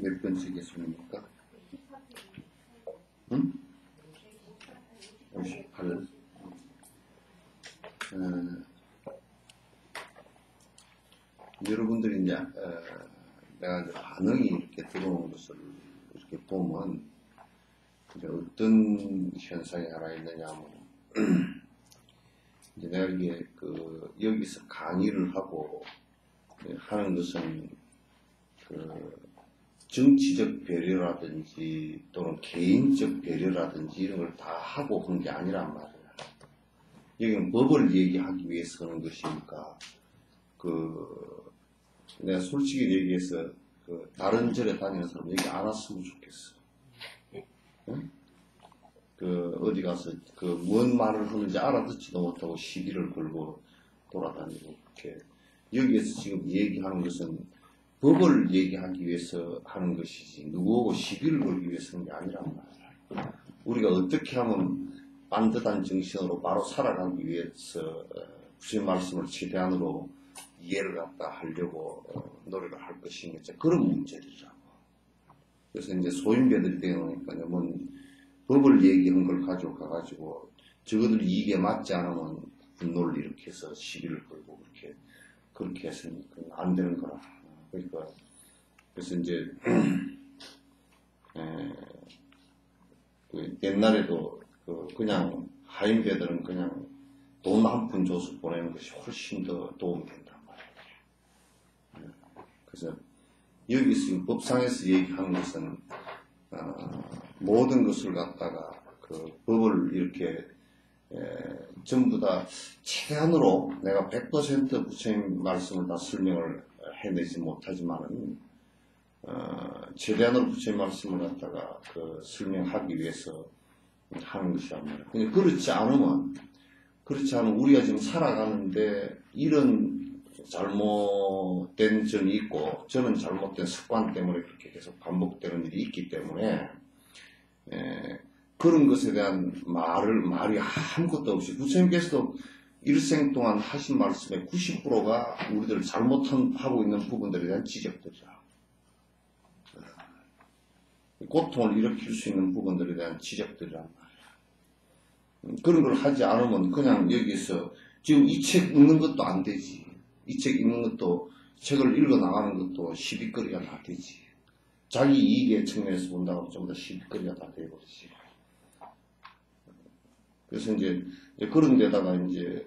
몇 번째 개수입니까? 응? 58. 여러분들이 이제 내가 이제 반응이 이렇게 들어오는 것을 이렇게 보면 이제 어떤 현상이 하나 있느냐면 이제 내가 이게 여기서 강의를 하고 하는 것은 정치적 배려라든지 또는 개인적 배려라든지 이런 걸 다 하고 한 게 아니란 말이야. 여기는 법을 얘기하기 위해서 하는 것이니까 내가 솔직히 얘기해서 다른 절에 다니는 사람 여기 안 왔으면 좋겠어. 응? 어디 가서 뭔 말을 하는지 알아듣지도 못하고 시비를 걸고 돌아다니고 이렇게 여기에서 지금 얘기하는 것은 법을 얘기하기 위해서 하는 것이지 누구하고 시비를 걸기 위해서 하는 게 아니란 말이야. 우리가 어떻게 하면 반듯한 정신으로 바로 살아가기 위해서 부처님 말씀을 최대한으로 이해를 갖다 하려고 노력을 할 것인가 그런 문제들이라고. 그래서 이제 소인배들이 되어오니까요. 뭐 법을 얘기한 걸 가지고 가가지고 저거들 이익에 맞지 않으면 분노를 일으켜서 시비를 걸고 그렇게 해서는 안 되는 거라. 그러니까 그래서 이제 옛날에도 그냥 하인배들은 그냥 돈 한 푼 줘서 보내는 것이 훨씬 더 도움이 된단 말이에요. 그래서 여기서 법상에서 얘기하는 것은 모든 것을 갖다가 법을 이렇게 전부 다 최대한으로 내가 100% 부처님 말씀을 다 설명을 해내지 못하지만은 최대한으로 부처님 말씀을 갖다가 설명하기 위해서 하는 것이란 말이에요. 근데 그렇지 않으면 우리가 지금 살아가는데 이런 잘못된 점이 있고 저는 잘못된 습관 때문에 그렇게 계속 반복되는 일이 있기 때문에 그런 것에 대한 말이 아무것도 없이 부처님께서도 일생 동안 하신 말씀의 90%가 우리들 잘못하고 있는 부분들에 대한 지적들이라. 고통을 일으킬 수 있는 부분들에 대한 지적들이란 말이야. 그런 걸 하지 않으면 그냥 여기서 지금 이 책 읽는 것도 안 되지. 이 책 읽는 것도 책을 읽어 나가는 것도 시비거리가 다 되지. 자기 이익의 측면에서 본다고 좀 더 시비거리가 다 되어버리지. 그래서 이제 그런 데다가 이제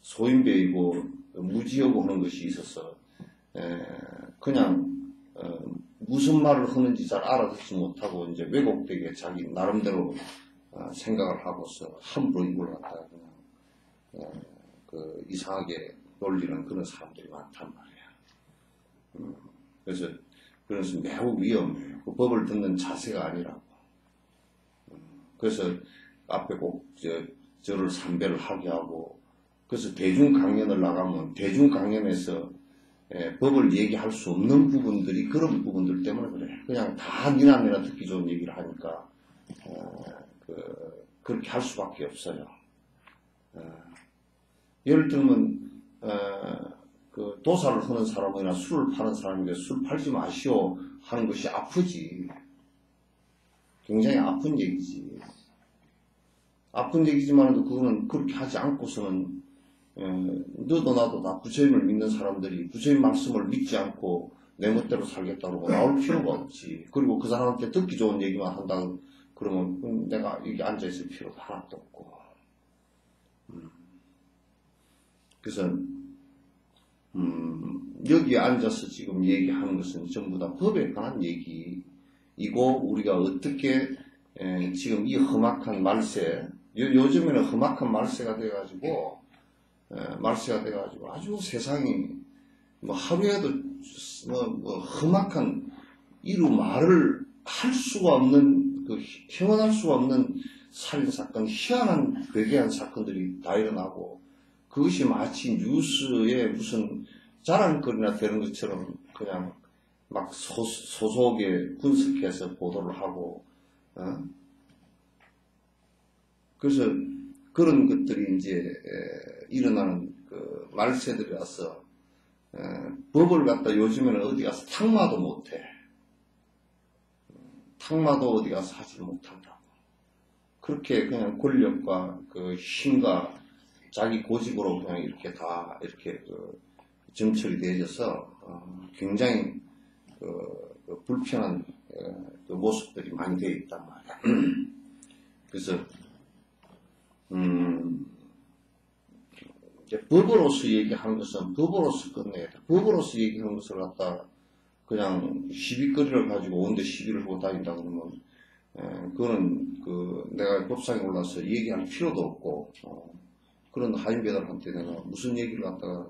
소인배이고 무지하고 하는 것이 있어서 그냥 무슨 말을 하는지 잘 알아듣지 못하고 이제 왜곡되게 자기 나름대로 생각을 하고서 함부로 이걸 갖다가 그냥 이상하게 놀리는 그런 사람들이 많단 말이야. 그래서 매우 위험해요. 그 법을 듣는 자세가 아니라고. 그래서 앞에 꼭 저를 삼배를 하게 하고 그래서 대중 강연을 나가면 대중 강연에서 법을 얘기할 수 없는 부분들이 그런 부분들 때문에 그래. 그냥 다 니나 듣기 좋은 얘기를 하니까 그렇게 할 수밖에 없어요. 예를 들면 도사를 하는 사람이나 술을 파는 사람인데 술 팔지 마시오 하는 것이 아프지. 굉장히 아픈 얘기지. 아픈 얘기지만 그거는 그렇게 하지 않고서는 너도 나도 다 부처님을 믿는 사람들이 부처님 말씀을 믿지 않고 내 멋대로 살겠다고 나올 필요가 없지. 그리고 그 사람한테 듣기 좋은 얘기만 한다 그러면 내가 여기 앉아있을 필요가 하나도 없고. 그래서 여기에 앉아서 지금 얘기하는 것은 전부 다 법에 관한 얘기이고 우리가 어떻게 지금 이 험악한 말세 요즘에는 험악한 말세가 돼가지고 아주 세상이 뭐 하루에도 뭐 험악한 이루 말을 할 수가 없는 표현할 수가 없는 살인사건 희한한 괴괴한 사건들이 다 일어나고 그것이 마치 뉴스에 무슨 자랑거리나 되는 것처럼 그냥 막 소소하게 분석해서 보도를 하고 그래서 그런 것들이 이제 일어나는 말세들이라서 법을 갖다 요즘에는 어디 가서 탁마도 못해. 탁마도 어디 가서 하지 못한다고. 그렇게 그냥 권력과 그 힘과 자기 고집으로 그냥 이렇게 다 이렇게 점철이 되어져서 굉장히 그 불편한 그 모습들이 많이 되어 있단 말이야. 그래서 이제 법으로서 얘기하는 것은 법으로서 끝내야 돼. 법으로서 얘기하는 것을 갖다 그냥 시비거리를 가지고 온데 시비를 하고 다닌다 그러면 그거는 내가 법상에 올라서 얘기할 필요도 없고 그런 하인배들한테 내가 무슨 얘기를 갖다가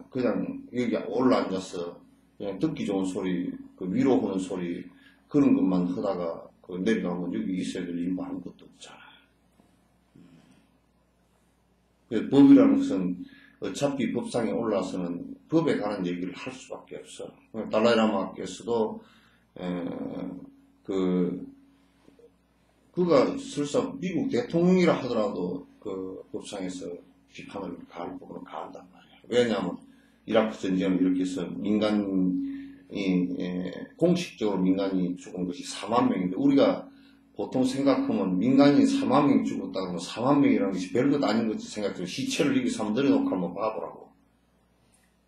그냥 여기 올라앉아서 그냥 듣기 좋은 소리, 그 위로하는 소리 그런 것만 하다가 내려가면 여기 있어야 될 일도 아무것도 없잖아. 법이라는 것은 어차피 법상에 올라서는 법에 관한 얘기를 할 수밖에 없어. 달라이라마께서도 그가 설사 미국 대통령이라 하더라도 그 법상에서 비판을 가할 부분은 가한단 말이야. 왜냐하면 이라크 전쟁을 이렇게 해서 공식적으로 민간인이 죽은 것이 4만 명인데 우리가 보통 생각하면 민간인 4만 명이 죽었다 그러면 4만 명이라는 것이 별것 아닌 것이 생각해요. 시체를 여기 삼들여놓고 한번 봐보라고.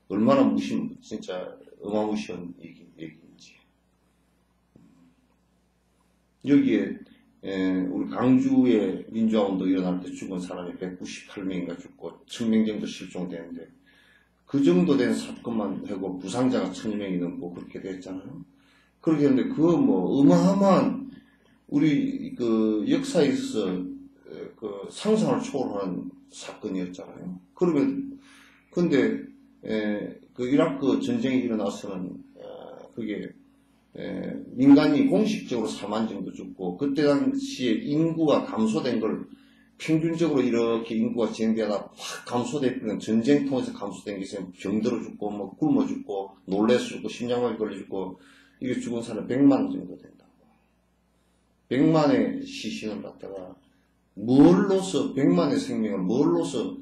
얼마나 진짜 어마무시한 얘기인지. 여기에 우리 강주에 민주화운동 일어날 때 죽은 사람이 198명인가 죽고 1000명 정도 실종되는데 그 정도 된 사건만 하고 부상자가 1000명이 넘고 그렇게 됐잖아요. 그렇게 했는데 그거 뭐 어마어마한 우리 그 역사에 있어서 그 상상을 초월하는 사건이었잖아요. 그러면 근데 그 이라크 전쟁이 일어나서는 그게 민간이 공식적으로 4만 정도 죽고 그때 당시에 인구가 감소된 걸 평균적으로 이렇게 인구가 진행되다 확 감소됐던 전쟁 통해서 감소된 게 있으면 병들어 죽고 뭐 굶어 죽고 놀래서 죽고 심장마비 걸려 죽고 이게 죽은 사람 100만 정도 된다고. 100만의 시신을 갖다가 뭘로서 100만의 생명을 뭘로서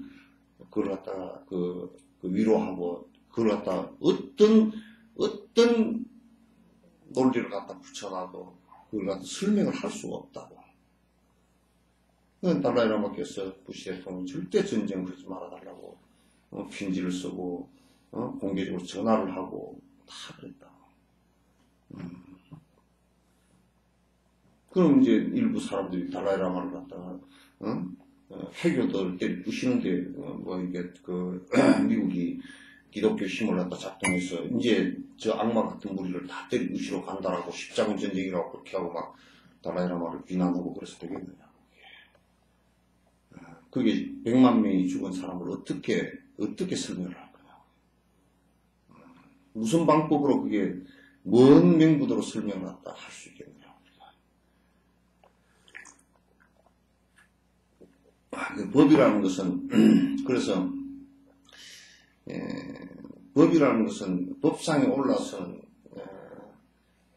그걸 갖다가 그 위로하고 그걸 갖다가 어떤 논리를 갖다 붙여놔도 그걸 갖다 설명을 할 수가 없다고. 달라이라마께서 부시 대통령 절대 전쟁을 하지 말아달라고 편지를 쓰고 공개적으로 전화를 하고 다 그랬다고. 그럼 이제 일부 사람들이 달라이라마를 갖다가 해교도를 때리 부시는데 뭐 이게 미국이 기독교 힘을 갖다 작동해서 이제 저 악마 같은 무리를 다 때리 부시러 간다라고 십자군 전쟁이라고 그렇게 하고 막 달라이라마를 비난하고 그래서 되겠느냐. 그게 100만 명이 죽은 사람을 어떻게 설명을 할 거냐. 무슨 방법으로 그게 뭔 명분으로 설명을 갖다 할 수 있겠느냐. 법이라는 것은 그래서 법이라는 것은 법상에 올라서는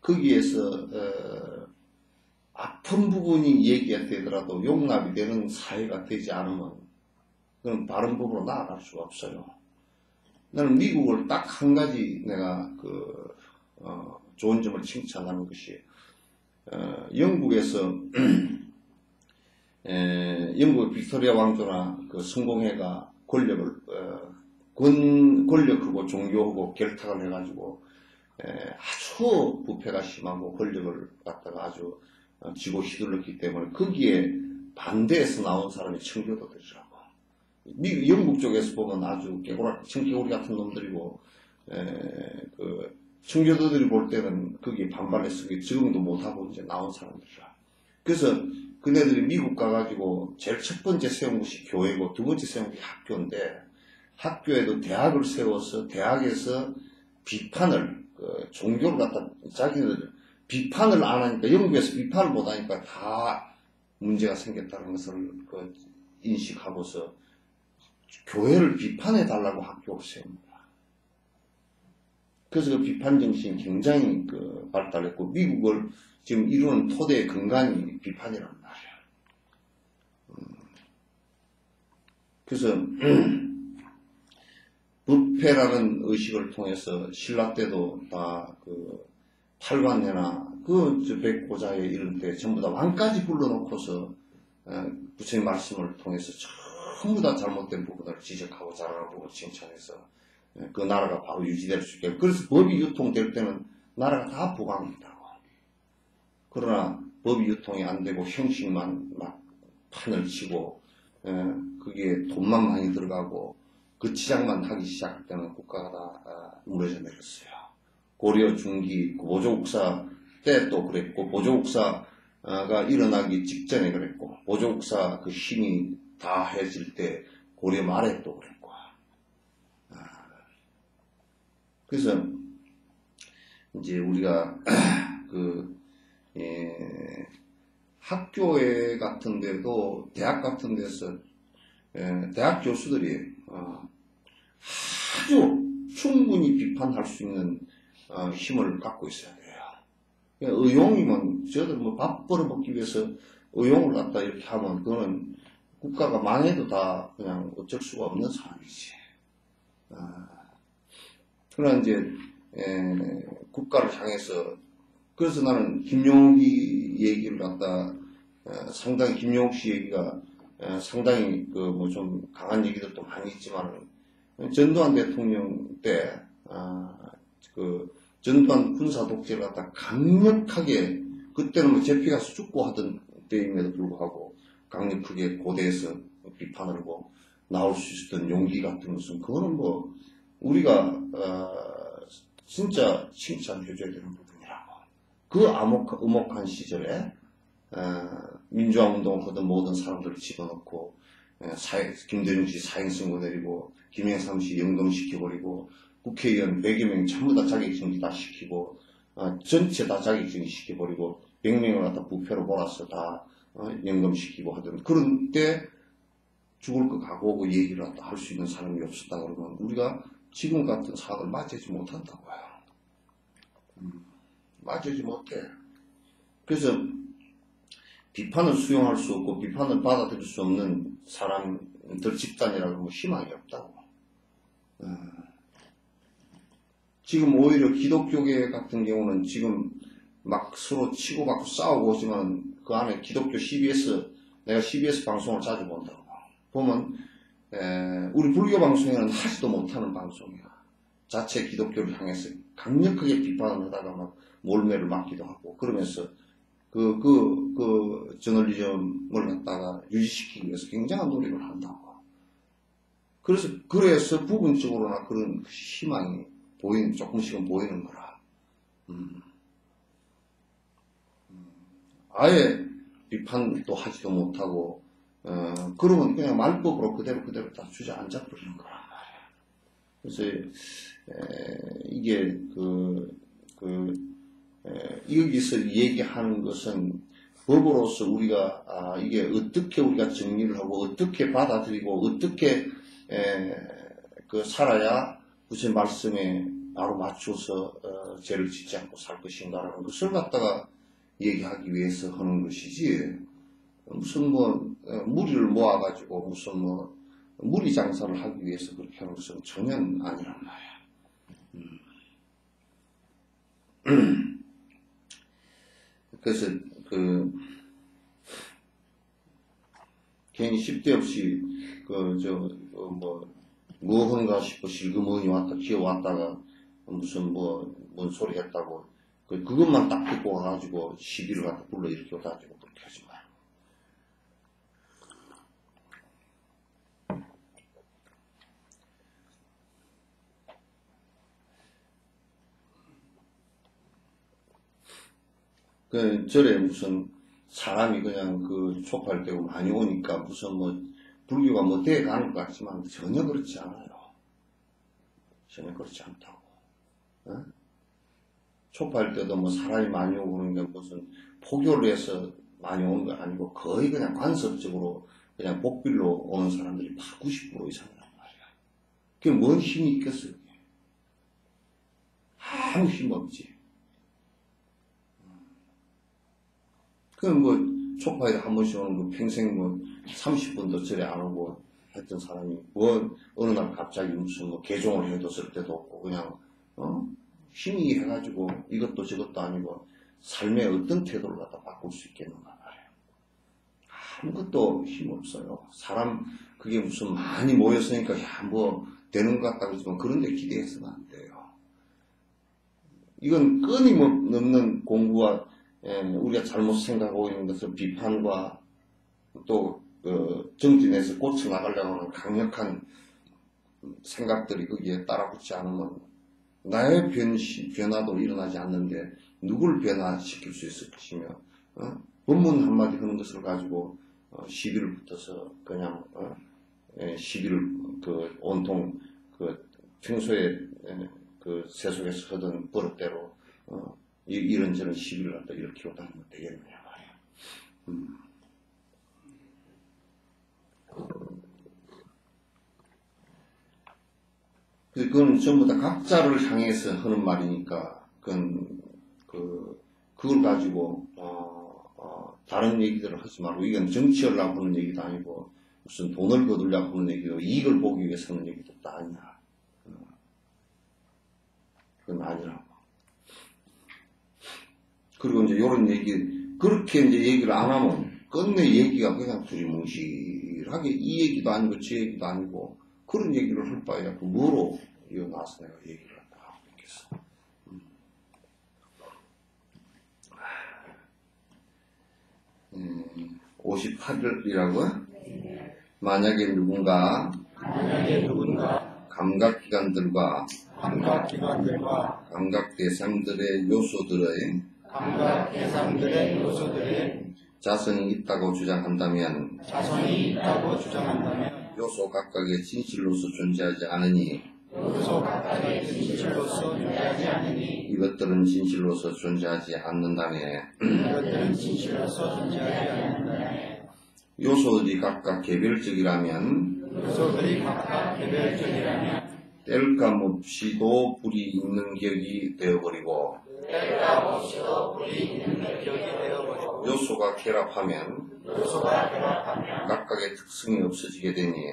거기에서 아픈 부분이 얘기가 되더라도 용납이 되는 사회가 되지 않으면 그건 바른 법으로 나아갈 수가 없어요. 나는 미국을 딱 한 가지 내가 좋은 점을 칭찬하는 것이 영국에서 영국 빅토리아 왕조나 그 성공회가 권력하고 종교하고 결탁을 해가지고 아주 부패가 심하고 권력을 갖다가 아주 쥐고 휘둘렀기 때문에 거기에 반대해서 나온 사람이 청교도들이라고. 영국 쪽에서 보면 아주 청개구리 같은 놈들이고 그 청교도들이 볼 때는 거기에 반발해서 적응도 못하고 이제 나온 사람들이라. 그래서 그네들이 미국 가가지고 제일 첫 번째 세운 것이 교회고 두 번째 세운 게 학교인데 학교에도 대학을 세워서 대학에서 비판을 종교를 갖다 자기들 비판을 안 하니까 영국에서 비판을 못 하니까 다 문제가 생겼다는 것을 인식하고서 교회를 비판해 달라고 학교를 세웁니다. 그래서 그 비판 정신이 굉장히 발달했고 미국을 지금 이루는 토대의 근간이 비판이란 말이야. 그래서 부패라는 의식을 통해서 신라 때도 다 그 팔관회나 그 백고자에 이런 때 전부 다 왕까지 불러놓고서 부처님 말씀을 통해서 전부 다 잘못된 부분을 지적하고 자랑하고 칭찬해서 그 나라가 바로 유지될 수 있게. 그래서 법이 유통될 때는 나라가 다 부강이다고. 그러나 법이 유통이 안 되고 형식만 막 판을 치고 그게 돈만 많이 들어가고 그 치장만 하기 시작할 때는 국가가 다 무너져 내렸어요. 고려 중기 보조국사 때 또 그랬고, 보조국사가 일어나기 직전에 그랬고, 보조국사 그 힘이 다해질 때 고려 말에 또 그랬고. 그래서 이제 우리가 학교에 같은 데도, 대학 같은 데서 대학 교수들이 아주 충분히 비판할 수 있는 힘을 갖고 있어야 돼요. 의용이면 저들 뭐 밥 벌어먹기 위해서 의용을 갖다 이렇게 하면 그거는 국가가 망해도 다 그냥 어쩔 수가 없는 상황이지. 그러나 이제 국가를 향해서, 그래서 나는 김용옥이 얘기를 갖다 상당히, 김용옥 씨 얘기가 상당히 그 뭐 좀 강한 얘기들도 많이 있지만, 전두환 대통령 때 그 전두환 군사 독재를 갖다 강력하게, 그때는 뭐 제피가서 죽고 하던 때임에도 불구하고 강력하게 고대에서 비판을 하고 나올 수 있었던 용기 같은 것은, 그거는 뭐 우리가 진짜 칭찬해줘야 되는 부분이라고. 그 음혹한 시절에 민주화운동을 하던 모든 사람들을 집어넣고 김대중 씨 사형선고 내리고 김영삼 씨 영동시켜버리고 국회의원 100여 명 전부 다 자격정지 다 시키고 전체 다 자격정지 시켜버리고 100명을 갖다 부패로 몰아서 다 연금시키고 하던 그런 때 죽을 것 각오하고 얘기를 갖다 할 수 있는 사람이 없었다 그러면 우리가 지금 같은 상황을 맞이하지 못한다고요. 맞이하지 못해. 그래서 비판을 수용할 수 없고 비판을 받아들일 수 없는 사람들 집단이라고 뭐 희망이 없다고. 지금 오히려 기독교계 같은 경우는 지금 막 서로 치고받고 싸우고 있지만 그 안에 기독교 CBS, 내가 CBS 방송을 자주 본다고. 보면 우리 불교 방송에는 하지도 못하는 방송이야. 자체 기독교를 향해서 강력하게 비판을 하다가 막 몰매를 맞기도 하고 그러면서 그 저널리즘을 갖다가 유지시키기 위해서 굉장한 노력을 한다고. 그래서 부분적으로나 그런 희망이 조금씩은 보이는 거라. 아예 비판도 하지도 못하고, 그러면 그냥 말법으로 그대로 다 주저앉아 버리는 거란 말이야. 그래서, 이게, 여기서 얘기하는 것은 법으로서 우리가, 이게 어떻게 우리가 정리를 하고, 어떻게 받아들이고, 어떻게, 살아야 부처님 말씀에 바로 맞춰서 죄를 짓지 않고 살 것인가라는 것을 갖다가 얘기하기 위해서 하는 것이지, 무슨 무리를 모아가지고 무슨 무리 장사를 하기 위해서 그렇게 하는 것은 전혀 아니란 말이야. 그래서 괜히 10대 없이 뭐 하는가 싶어 실그머니 왔다 기어왔다가 무슨 뭔 소리 했다고 그것만 딱 듣고 와가지고 시비를 갖다 불러 일으켜 가지고 그렇게 하지 마요. 절에 무슨 사람이 그냥 촉발되고 많이 오니까 무슨 불교가 돼가는 것 같지만 전혀 그렇지 않아요. 전혀 그렇지 않다고. 촉발 때도 사람이 많이 오고 그러는 게 무슨 포교를 해서 많이 오는 거 아니고 거의 그냥 관습적으로 그냥 복빌로 오는 사람들이 90% 이상이란 말이야. 그게 뭔 힘이 있겠어요? 아무 힘 없지. 촉파에 한 번씩 오는 거 평생 30분도 절에 안 오고 했던 사람이 어느 날 갑자기 무슨 개종을 해뒀을 때도 없고 그냥 힘이 해가지고 이것도 저것도 아니고 삶의 어떤 태도를 갖다 바꿀 수 있겠는가 말이에요. 아무것도 힘없어요. 사람 그게 무슨 많이 모였으니까 뭐 되는 것 같다고 했지만 그런 데 기대해서는 안 돼요. 이건 끊임없는 공부와 우리가 잘못 생각하고 있는 것을 비판과 또 정진해서 고쳐나가려고 하는 강력한 생각들이 거기에 따라붙지 않으면 나의 변화도 일어나지 않는데 누굴 변화시킬 수 있을 것이며 본문 한마디 하는 것을 가지고 시비를 붙어서 그냥 시비를 온통 평소에 세속에서 하던 버릇대로 이런저런 시비를 갖다 일으키고 다니면 되겠느냐 말이야. 그건 전부 다 각자를 향해서 하는 말이니까, 그걸 가지고, 다른 얘기들을 하지 말고, 이건 정치하려고 하는 얘기도 아니고, 무슨 돈을 거두려고 하는 얘기도, 이익을 보기 위해서 하는 얘기도 다 아니야. 그건 아니라고. 그리고 이제 요런 얘기, 그렇게 이제 얘기를 안 하면, 끝내 얘기가 그냥 두리뭉실하게 이 얘기도 아니고 저 얘기도 아니고 그런 얘기를 할 바에야 그 뭐로 이어나서 내가 얘기를 하고 있겠어. 58일이라고요? 만약에 누군가 감각기관들과 감각대상들의 요소들의 자성이 있다고 주장한다면 요소 각각의 진실로서 존재하지 않으니 이것들은 진실로서 존재하지 않는다네. 요소들이 각각 개별적이라면 뗄감 없이도 불이 있는 격이 되어버리고 요소가 결합하면 각각의 특성이 없어지게 되니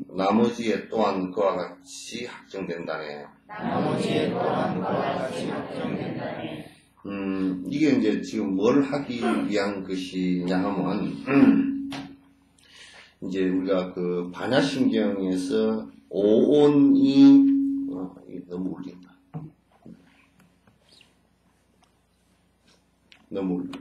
나머지에 또한 그와 같이 확정된다네. 이게 이제 지금 뭘 하기 위한 것이냐 하면 이제 우리가 그 반야신경에서 오온이 이게 너무 울린다. 너무 울린다.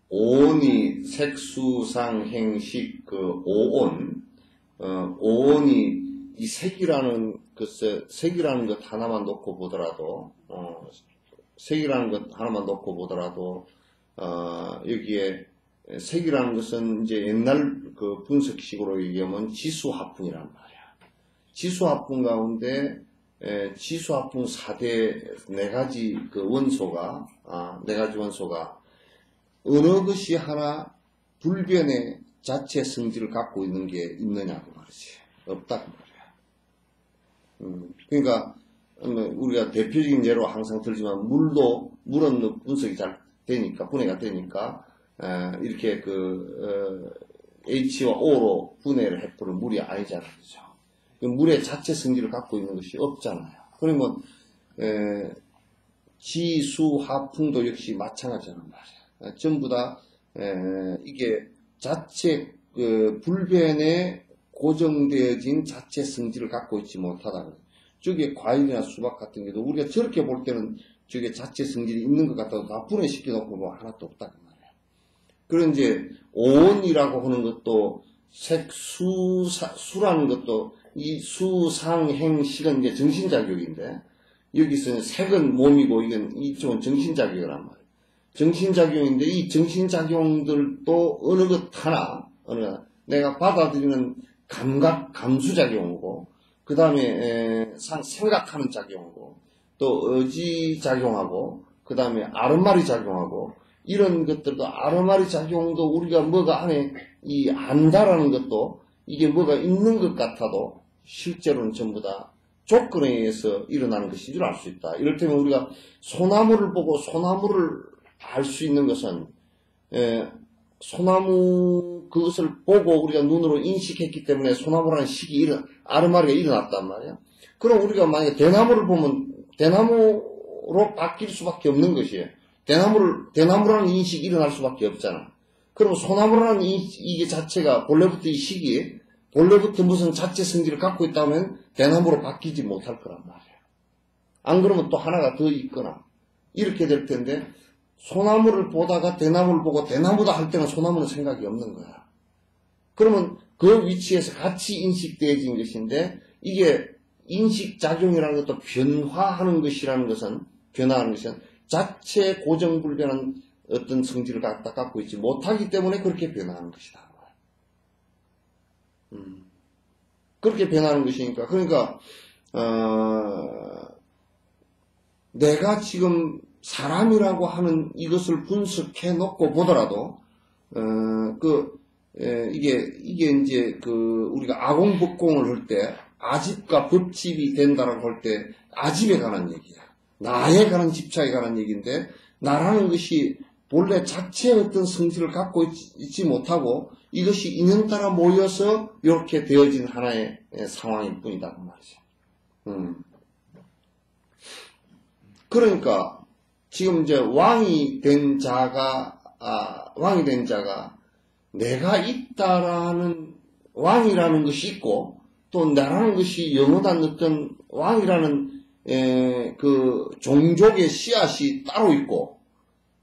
오온이 색수상 행식 오온 오온이 이 색이라는 것 하나만 놓고 보더라도 색이라는 것 하나만 놓고 보더라도 여기에 색이라는 것은 이제 옛날 그 분석식으로 얘기하면 지수화풍이란 말이야. 지수화풍 가운데 지수화풍 4대 4가지 그 원소가 4가지 원소가 어느 것이 하나 불변의 자체 성질을 갖고 있는 게 있느냐고 말이지. 없다고 말이야. 그러니까 우리가 대표적인 예로 항상 들지만 물은 분석이 잘 되니까 분해가 되니까 이렇게 H와 O로 분해를 해버린 물이 아니잖아요. 그죠? 물의 자체 성질을 갖고 있는 것이 없잖아요. 그러면 지수화풍도 역시 마찬가지란 말이에요. 전부 다 이게 자체 불변에 고정되어진 자체 성질을 갖고 있지 못하다는 거예요. 저게 과일이나 수박 같은 게도 우리가 저렇게 볼 때는 저게 자체 성질이 있는 것 같아도 다 분해시켜 놓고 뭐 하나도 없다 그 말이에요. 그런 이제 오온이라고 하는 것도 색수라는 것도 이 수상행식은 이제 정신작용인데 여기서는 색은 몸이고 이쪽은 정신작용이란 말이에요. 정신작용인데 이 정신작용들도 어느 것 하나 내가 받아들이는 감수작용이고 그 다음에 생각하는 작용이고 또 의지작용하고 그 다음에 아르마리 작용하고 이런 것들도 아르마리 작용도 우리가 뭐가 안에 이 안다라는 것도 이게 뭐가 있는 것 같아도 실제로는 전부 다 조건에 의해서 일어나는 것인 줄 알 수 있다. 이를테면 우리가 소나무를 보고 소나무를 알 수 있는 것은 소나무 그것을 보고 우리가 눈으로 인식했기 때문에 소나무라는 식이 아르마리가 일어났단 말이야. 그럼 우리가 만약에 대나무를 보면 대나무로 바뀔 수밖에 없는 것이에요. 대나무라는 인식이 일어날 수밖에 없잖아. 그럼 소나무라는 이게 자체가 본래부터 이 식이 본래부터 무슨 자체 성질을 갖고 있다면 대나무로 바뀌지 못할 거란 말이야. 안 그러면 또 하나가 더 있거나 이렇게 될 텐데 소나무를 보다가 대나무를 보고 대나무다 할 때는 소나무는 생각이 없는 거야. 그러면 그 위치에서 같이 인식되어진 것인데 이게 인식작용이라는 것도 변화하는 것은 자체 고정불변한 어떤 성질을 갖고 있지 못하기 때문에 그렇게 변화하는 것이다. 그렇게 변하는 것이니까. 그러니까, 내가 지금 사람이라고 하는 이것을 분석해 놓고 보더라도, 이게 이제 우리가 아공법공을 할 때, 아집과 법집이 된다라고 할 때, 아집에 관한 얘기야. 나에 관한 집착에 관한 얘기인데, 나라는 것이 본래 자체의 어떤 성질을 갖고 있지 못하고, 이것이 인연 따라 모여서 이렇게 되어진 하나의 상황일 뿐이다. 그 말이죠. 그러니까, 지금 이제 왕이 된 자가 내가 있다라는 왕이라는 것이 있고, 또 나라는 것이 영원한 어떤 왕이라는 그 종족의 씨앗이 따로 있고,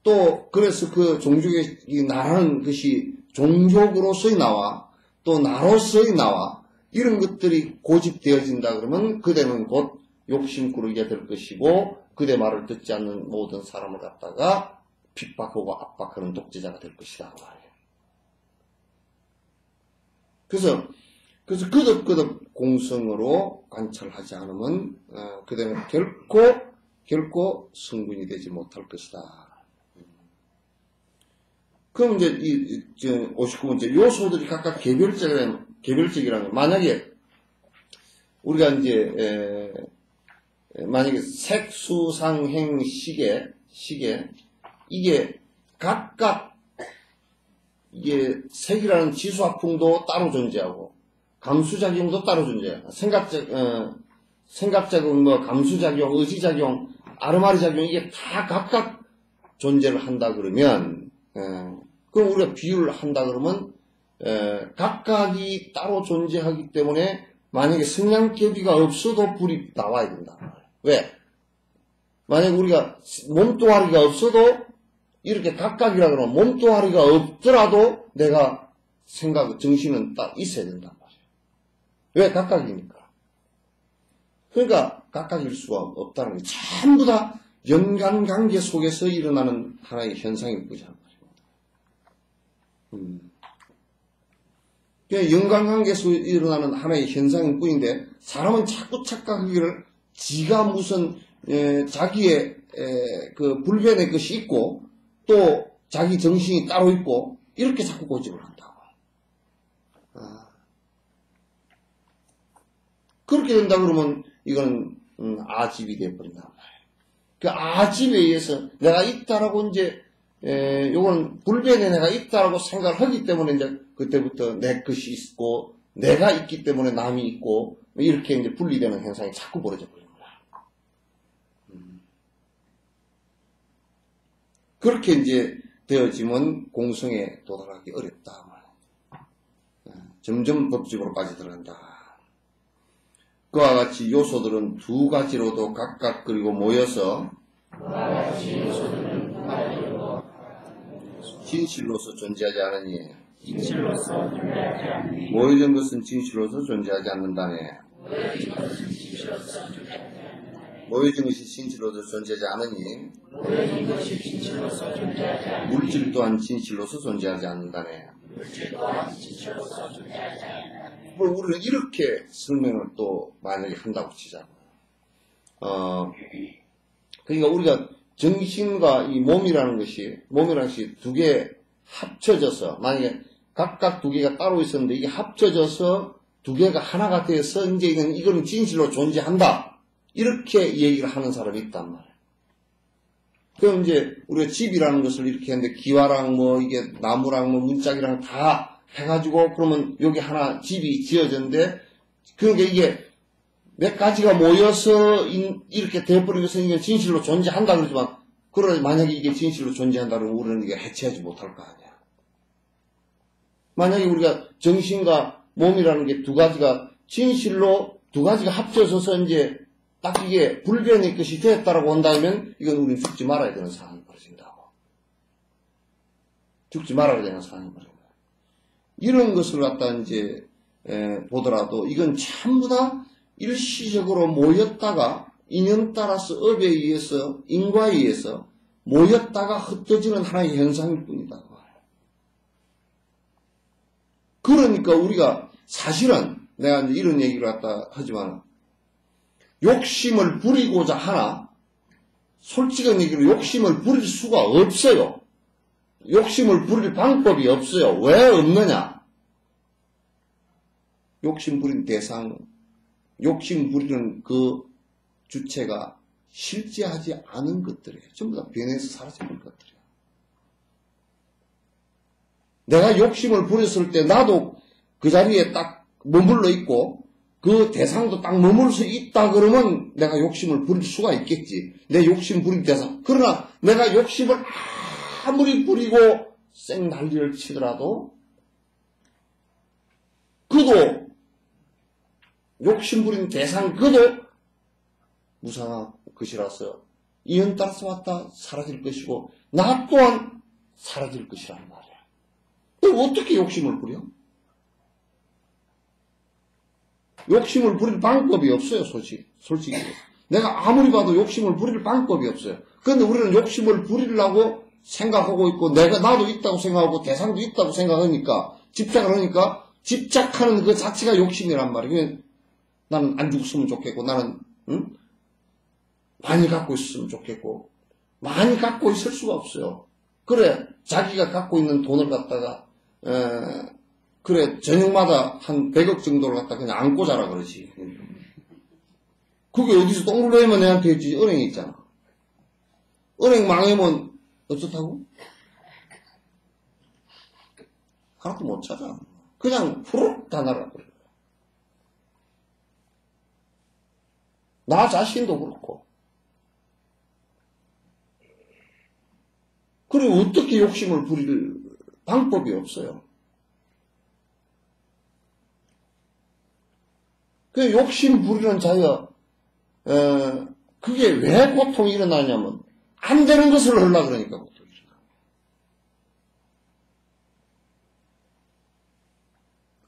또 그래서 그 종족의 나라는 것이 종족으로서의 나와 또 나로서의 나와 이런 것들이 고집되어진다 그러면 그대는 곧 욕심꾸러기가 될 것이고 그대 말을 듣지 않는 모든 사람을 갖다가 핍박하고 압박하는 독재자가 될 것이다 그 말이에요. 그래서 끄덕끄덕 공성으로 관찰하지 않으면 그대는 결코 성군이 되지 못할 것이다. 그럼 이제 59번째 요소들이 각각 개별적이라는 만약에 우리가 이제 만약에 색수상행 시계 이게 각각 이게 색이라는 지수화풍도 따로 존재하고 감수작용도 따로 존재해요. 생각작용, 감수작용, 의지작용, 아르마리작용 이게 다 각각 존재를 한다 그러면 그럼 우리가 비유를 한다 그러면 각각이 따로 존재하기 때문에 만약에 성냥개비가 없어도 불이 나와야 된다. 왜? 만약에 우리가 몸뚱아리가 없어도 이렇게 각각이라 그러면 몸뚱아리가 없더라도 내가 정신은 딱 있어야 된단 말이에요. 왜? 각각이니까. 그러니까 각각일 수가 없다는 게 전부 다 연관관계 속에서 일어나는 하나의 현상일 거잖아요. 연관관계 속에 일어나는 하나의 현상일 뿐인데 사람은 자꾸 착각하기를 지가 무슨 자기의 그 불변의 것이 있고 또 자기 정신이 따로 있고 이렇게 자꾸 고집을 한다고. 그렇게 된다 그러면 이거는 아집이 되어버린단 말이에요. 그 아집에 의해서 내가 있다라고 이제 요건 불변에 내가 있다라고 생각을 하기 때문에 이제 그때부터 내 것이 있고 내가 있기 때문에 남이 있고 이렇게 이제 분리되는 현상이 자꾸 벌어져 버립니다. 그렇게 이제 되어지면 공성에 도달하기 어렵다. 점점 법칙으로 빠져들어간다. 그와 같이 요소들은 두 가지로도 각각 그리고 모여서 진실로서 존재하지 않으니 모여진 것은 진실로서 존재하지 않는다네. 모여진 것이 진실로서 존재하지 않으니 물질 또한 진실로서 존재하지 않는다네. 우리는 이렇게 설명을 또 만약에 한다고 치자고. 그러니까 우리가 정신과 이 몸이라는 것이 두 개 합쳐져서 만약에 각각 두 개가 따로 있었는데 이게 합쳐져서 두 개가 하나가 돼서 이제 이거는 진실로 존재한다. 이렇게 얘기를 하는 사람이 있단 말이에요. 그럼 이제 우리가 집이라는 것을 이렇게 했는데 기와랑 뭐 이게 나무랑 뭐 문짝이랑 다 해가지고 그러면 여기 하나 집이 지어졌는데 그러니까 이게 몇 가지가 모여서 이렇게 돼버린 것은 이게 진실로 존재한다 그러지만 그러나 만약에 이게 진실로 존재한다면 우리는 이게 해체하지 못할 거 아니야. 만약에 우리가 정신과 몸이라는 게 두 가지가 진실로 두 가지가 합쳐져서 이제 딱 이게 불변의 것이 되었다라고 한다면 이건 우리는 죽지 말아야 되는 상황이 벌어진다고. 죽지 말아야 되는 상황이 벌어진다. 이런 것을 갖다 이제 보더라도 이건 전부 다 일시적으로 모였다가 인연 따라서 업에 의해서 인과에 의해서 모였다가 흩어지는 하나의 현상일 뿐이다. 그러니까 우리가 사실은 내가 이제 이런 얘기를 갖다 하지만 욕심을 부리고자 하나 솔직한 얘기로 욕심을 부릴 수가 없어요. 욕심을 부릴 방법이 없어요. 왜 없느냐? 욕심 부린 대상, 욕심 부리는 그 주체가 실제하지 않은 것들이에요. 전부 다 변해서 사라지는 것들이에요. 내가 욕심을 부렸을 때 나도 그 자리에 딱 머물러 있고 그 대상도 딱 머물 수 있다 그러면 내가 욕심을 부릴 수가 있겠지. 내 욕심 부린 대상. 그러나 내가 욕심을 아무리 부리고 생난리를 치더라도 그도 욕심 부린 대상 그도 무상한 것이라서 이연 따라서 왔다 사라질 것이고 나 또한 사라질 것이란 말이야. 어떻게 욕심을 부려? 욕심을 부릴 방법이 없어요, 솔직히. 내가 아무리 봐도 욕심을 부릴 방법이 없어요. 그런데 우리는 욕심을 부리려고 생각하고 있고, 나도 있다고 생각하고, 대상도 있다고 생각하니까, 집착을 하니까, 집착하는 그 자체가 욕심이란 말이에요. 나는 안 죽었으면 좋겠고, 나는, 많이 갖고 있었으면 좋겠고, 많이 갖고 있을 수가 없어요. 그래, 자기가 갖고 있는 돈을 갖다가, 그래, 저녁마다 한 100억 정도를 갖다 그냥 안고 자라 그러지. 그게 어디서 똥을 내면 내한테 있지. 은행에 있잖아. 은행 망하면 어쩌다고? 하나도 못 찾아. 그냥 후루룩 다 날아버려. 나 자신도 그렇고. 그래, 어떻게 욕심을 부릴 방법이 없어요. 그 욕심 부리는 자여, 그게 왜 고통이 일어나냐면, 안 되는 것을 하려고 그러니까 고통이 일어나.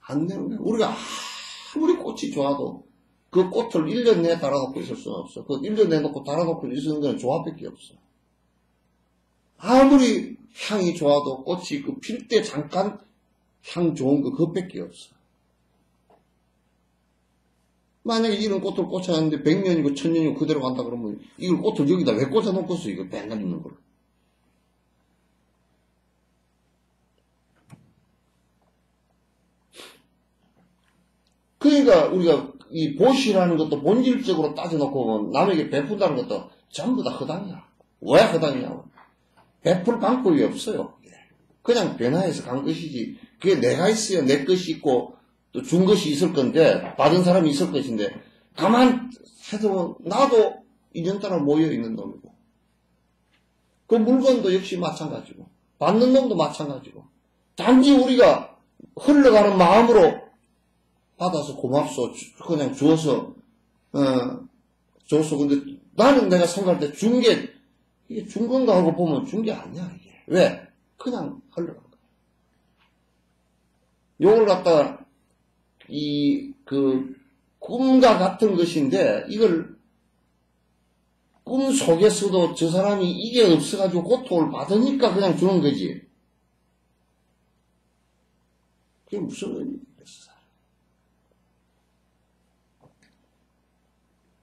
안 되는 거야. 우리가 아무리 꽃이 좋아도, 그 꽃을 1년 내에 달아놓고 있을 수는 없어. 그 1년 내에 놓고 달아놓고 있는 건 조합밖에 없어. 아무리 향이 좋아도 꽃이 그 필 때 잠깐 향 좋은 거 그것밖에 없어. 만약에 이런 꽃을 꽂아놨는데 100년이고 1000년이고 그대로 간다 그러면 이걸 꽃을 여기다 왜 꽂아놓겠어? 이거 맨날 있는 걸. 그러니까 우리가 이 보시라는 것도 본질적으로 따져놓고 보면 남에게 베푼다는 것도 전부 다 허당이야. 왜 허당이냐? 베풀 방법이 없어요. 그냥 변화해서 간 것이지. 그게 내가 있어야 내 것이 있고 또 준 것이 있을 건데 받은 사람이 있을 것인데 가만 해도 나도 인연 따라 모여있는 놈이고 그 물건도 역시 마찬가지고 받는 놈도 마찬가지고 단지 우리가 흘러가는 마음으로 받아서 고맙소 그냥 주어서 줘서 근데 나는 내가 생각할 때 준 게 이게 준 건가 하고 보면 준 게 아니야 이게. 왜? 그냥 흘러간 거야. 요걸 갖다가 꿈과 같은 것인데 이걸 꿈 속에서도 저 사람이 이게 없어가지고 고통을 받으니까 그냥 주는 거지. 그게 무슨 의미겠어.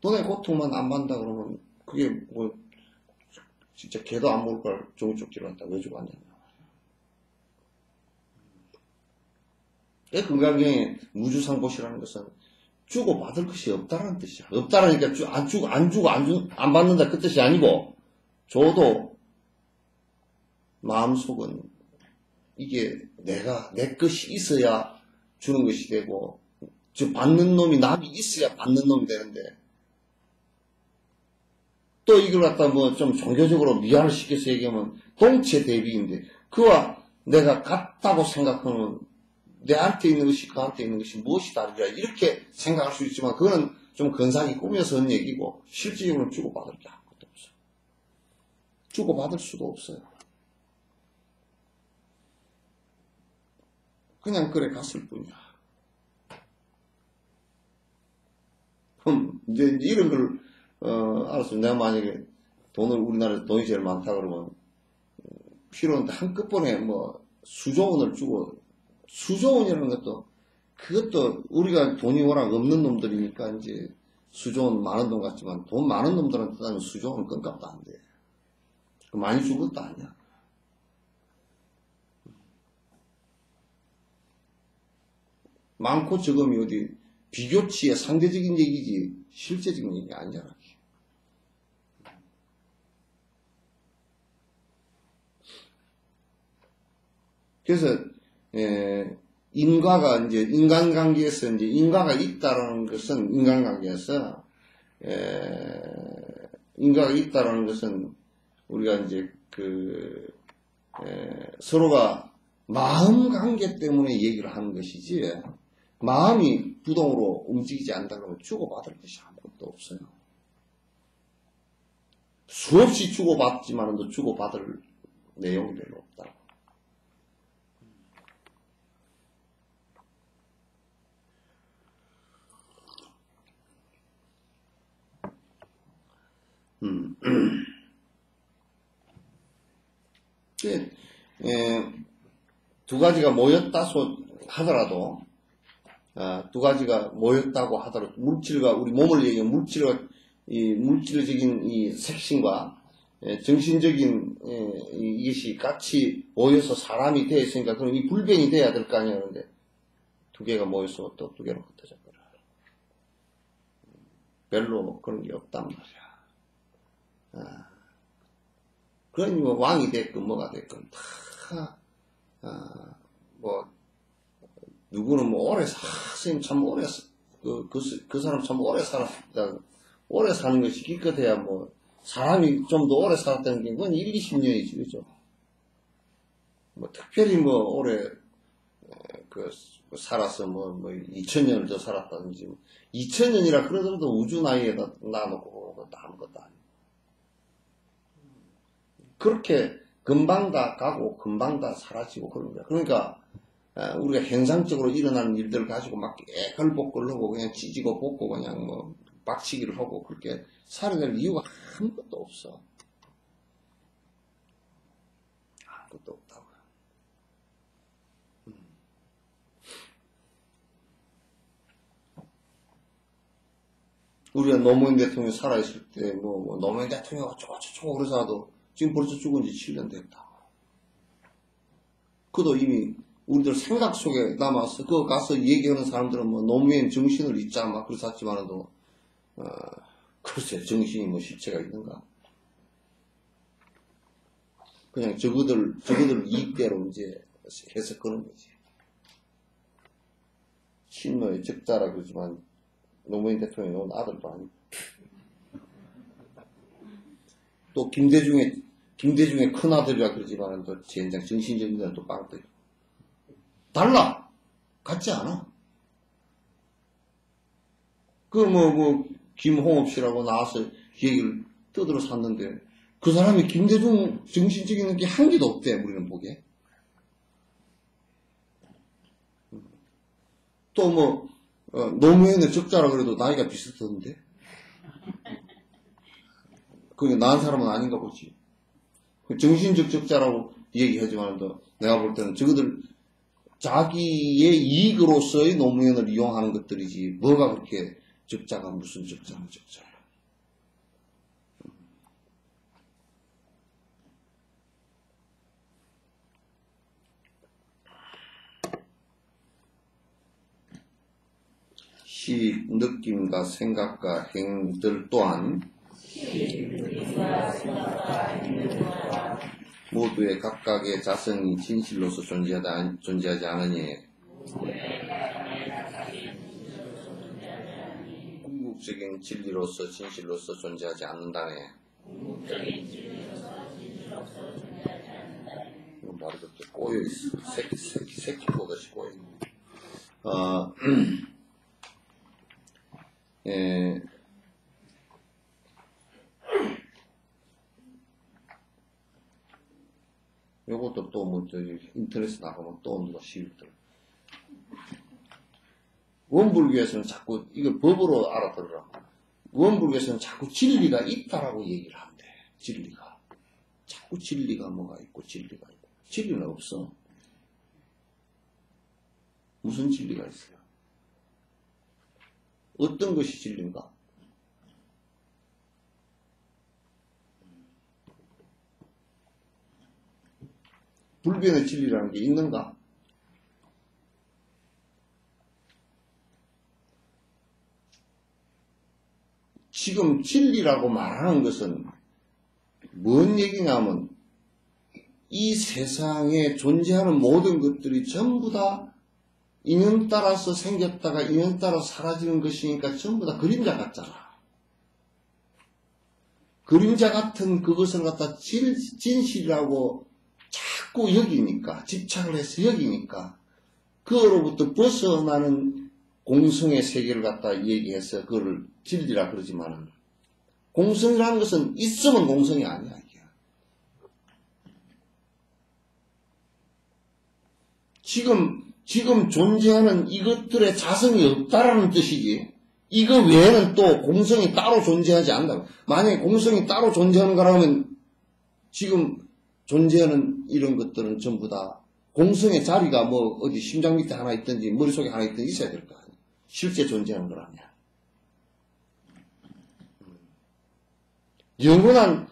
돈의 고통만 안 받는다 그러면 그게 뭐 진짜 개도 안 먹을 걸 종이 쪽지를 한다. 왜 주고 앉았냐. 건강경의 무주상보시라는 것은 주고받을 것이 없다는 뜻이야. 없다라니까 안 받는다 그 뜻이 아니고, 줘도 마음속은 이게 내 것이 있어야 주는 것이 되고, 받는 놈이 남이 있어야 받는 놈이 되는데, 또 이걸 갖다 좀 종교적으로 미화를 시켜서 얘기하면 동체 대비인데, 그와 내가 같다고 생각하는 내한테 있는 것이 그한테 있는 것이 무엇이 다르냐 이렇게 생각할 수 있지만 그거는 좀 근사하게 꾸며서 한 얘기고 실질적으로는 주고받을 게 아무것도 없어요. 주고받을 수도 없어요. 그냥 그래 갔을 뿐이야. 그럼 이제 이런 걸 알았어. 내가 만약에 우리나라에서 돈이 제일 많다 그러면 필요한데 한꺼번에 수조 원을 주고 수조 원이라는 그것도 우리가 돈이 워낙 없는 놈들이니까 이제 수조 원 많은 돈 같지만 돈 많은 놈들한테 따지면 수조 원은 껌값도 안 돼. 많이 준 것도 아니야. 많고 적음이 어디 비교치의 상대적인 얘기지 실제적인 얘기 아니잖아. 그래서 인과가 이제 인간관계에서 이제 인과가 있다라는 것은 인간관계에서 인과가 있다라는 것은 우리가 이제 서로가 마음 관계 때문에 얘기를 하는 것이지 마음이 부동으로 움직이지 않는다 그러면 주고받을 것이 아무것도 없어요. 수없이 주고받지만도 주고받을 내용이 별로 없다. 두 가지가 모였다 하더라도, 두 가지가 모였다고 하더라도, 우리 몸을 얘기하면 물질적인 이 색신과 정신적인 이것이 같이 모여서 사람이 되어 있으니까, 그럼 이 불변이 돼야 될 거 아니야. 근데 두 개가 모여서 또 두 개로 흩어져 버려. 별로 그런 게 없단 말이야. 그러니 왕이 됐건 뭐가 됐건 다 누구는 오래 선생님 참 오래 그 사람 참 오래 살았다. 오래 사는 것이 기껏해야 사람이 좀 더 오래 살았다는 게 그건 1, 20년이지 그죠? 특별히 오래 살아서 2000년을 더 살았다든지 2000년이라 그러더라도 우주 나이에다 놔놓고 보는 것도 아무것도 아니고 그렇게 금방 다 가고 금방 다 사라지고 그런 거야. 그러니까 우리가 현상적으로 일어나는 일들을 가지고 막 애걸복걸 하고 그냥 찢고 볶고 그냥 박치기를 하고 그렇게 살아낼 이유가 아무것도 없어. 아무것도 없다고요. 우리가 노무현 대통령이 살아있을 때 노무현 대통령이 어쩌고 그러잖아도 지금 벌써 죽은 지 7년 됐다. 그도 이미 우리들 생각 속에 남아서 그거 가서 얘기하는 사람들은 노무현 정신을 잊자 막 그랬었지만도 글쎄 정신이 실체가 있는가? 그냥 저거들 이익대로 이제 해석하는 거지. 친노의 적자라 그러지만 노무현 대통령이 온 아들도 아니고 또 김대중의 큰아들이라 그러지만 또 젠장 정신적인 건 또 빵떡이 달라! 같지 않아. 김홍업 씨라고 나와서 얘기를 떠들어 샀는데 그 사람이 김대중 정신적인 게 한 개도 없대 우리는 보기에. 또 노무현의 적자라 그래도 나이가 비슷한데 그게 나은 사람은 아닌가 보지. 정신적 적자라고 얘기하지만 내가 볼 때는 저거들 자기의 이익으로서의 노무현을 이용하는 것들이지 뭐가 그렇게 적자가 무슨 적자야. 실시 느낌과 생각과 행들 또한 모두의 각각의 자성이 진실로서 존재하지 않으니 궁극적인 진리로서 진실로서 존재하지 않는다네. 이거 말이 그렇게 꼬여있어. 새끼 보듯이 꼬여있네. 예. 요것도 또 뭐, 인터넷에 나가면 또 누가 시비들. 원불교에서는 자꾸, 이거 법으로 알아들으라고. 원불교에서는 자꾸 진리가 있다라고 얘기를 한대. 진리가. 자꾸 진리가 뭐가 있고, 진리가 있고. 진리는 없어. 무슨 진리가 있어요? 어떤 것이 진리인가? 불변의 진리라는 게 있는가? 지금 진리라고 말하는 것은 뭔 얘기냐면 이 세상에 존재하는 모든 것들이 전부 다 인연 따라서 생겼다가 인연 따라 사라지는 것이니까 전부 다 그림자 같잖아. 그림자 같은 그것을 갖다 진실이라고 자꾸 여기니까, 집착을 해서 여기니까, 그거로부터 벗어나는 공성의 세계를 갖다 얘기해서 그거를 진리라 그러지만은, 공성이라는 것은 있으면 공성이 아니야, 이게. 지금 존재하는 이것들의 자성이 없다라는 뜻이지, 이거 외에는 또 공성이 따로 존재하지 않는다. 만약에 공성이 따로 존재하는 거라면, 지금 존재하는 이런 것들은 전부 다 공성의 자리가 뭐 어디 심장 밑에 하나 있든지 머릿속에 하나 있든지 있어야 될 거 아니야. 실제 존재하는 거라면. 영원한,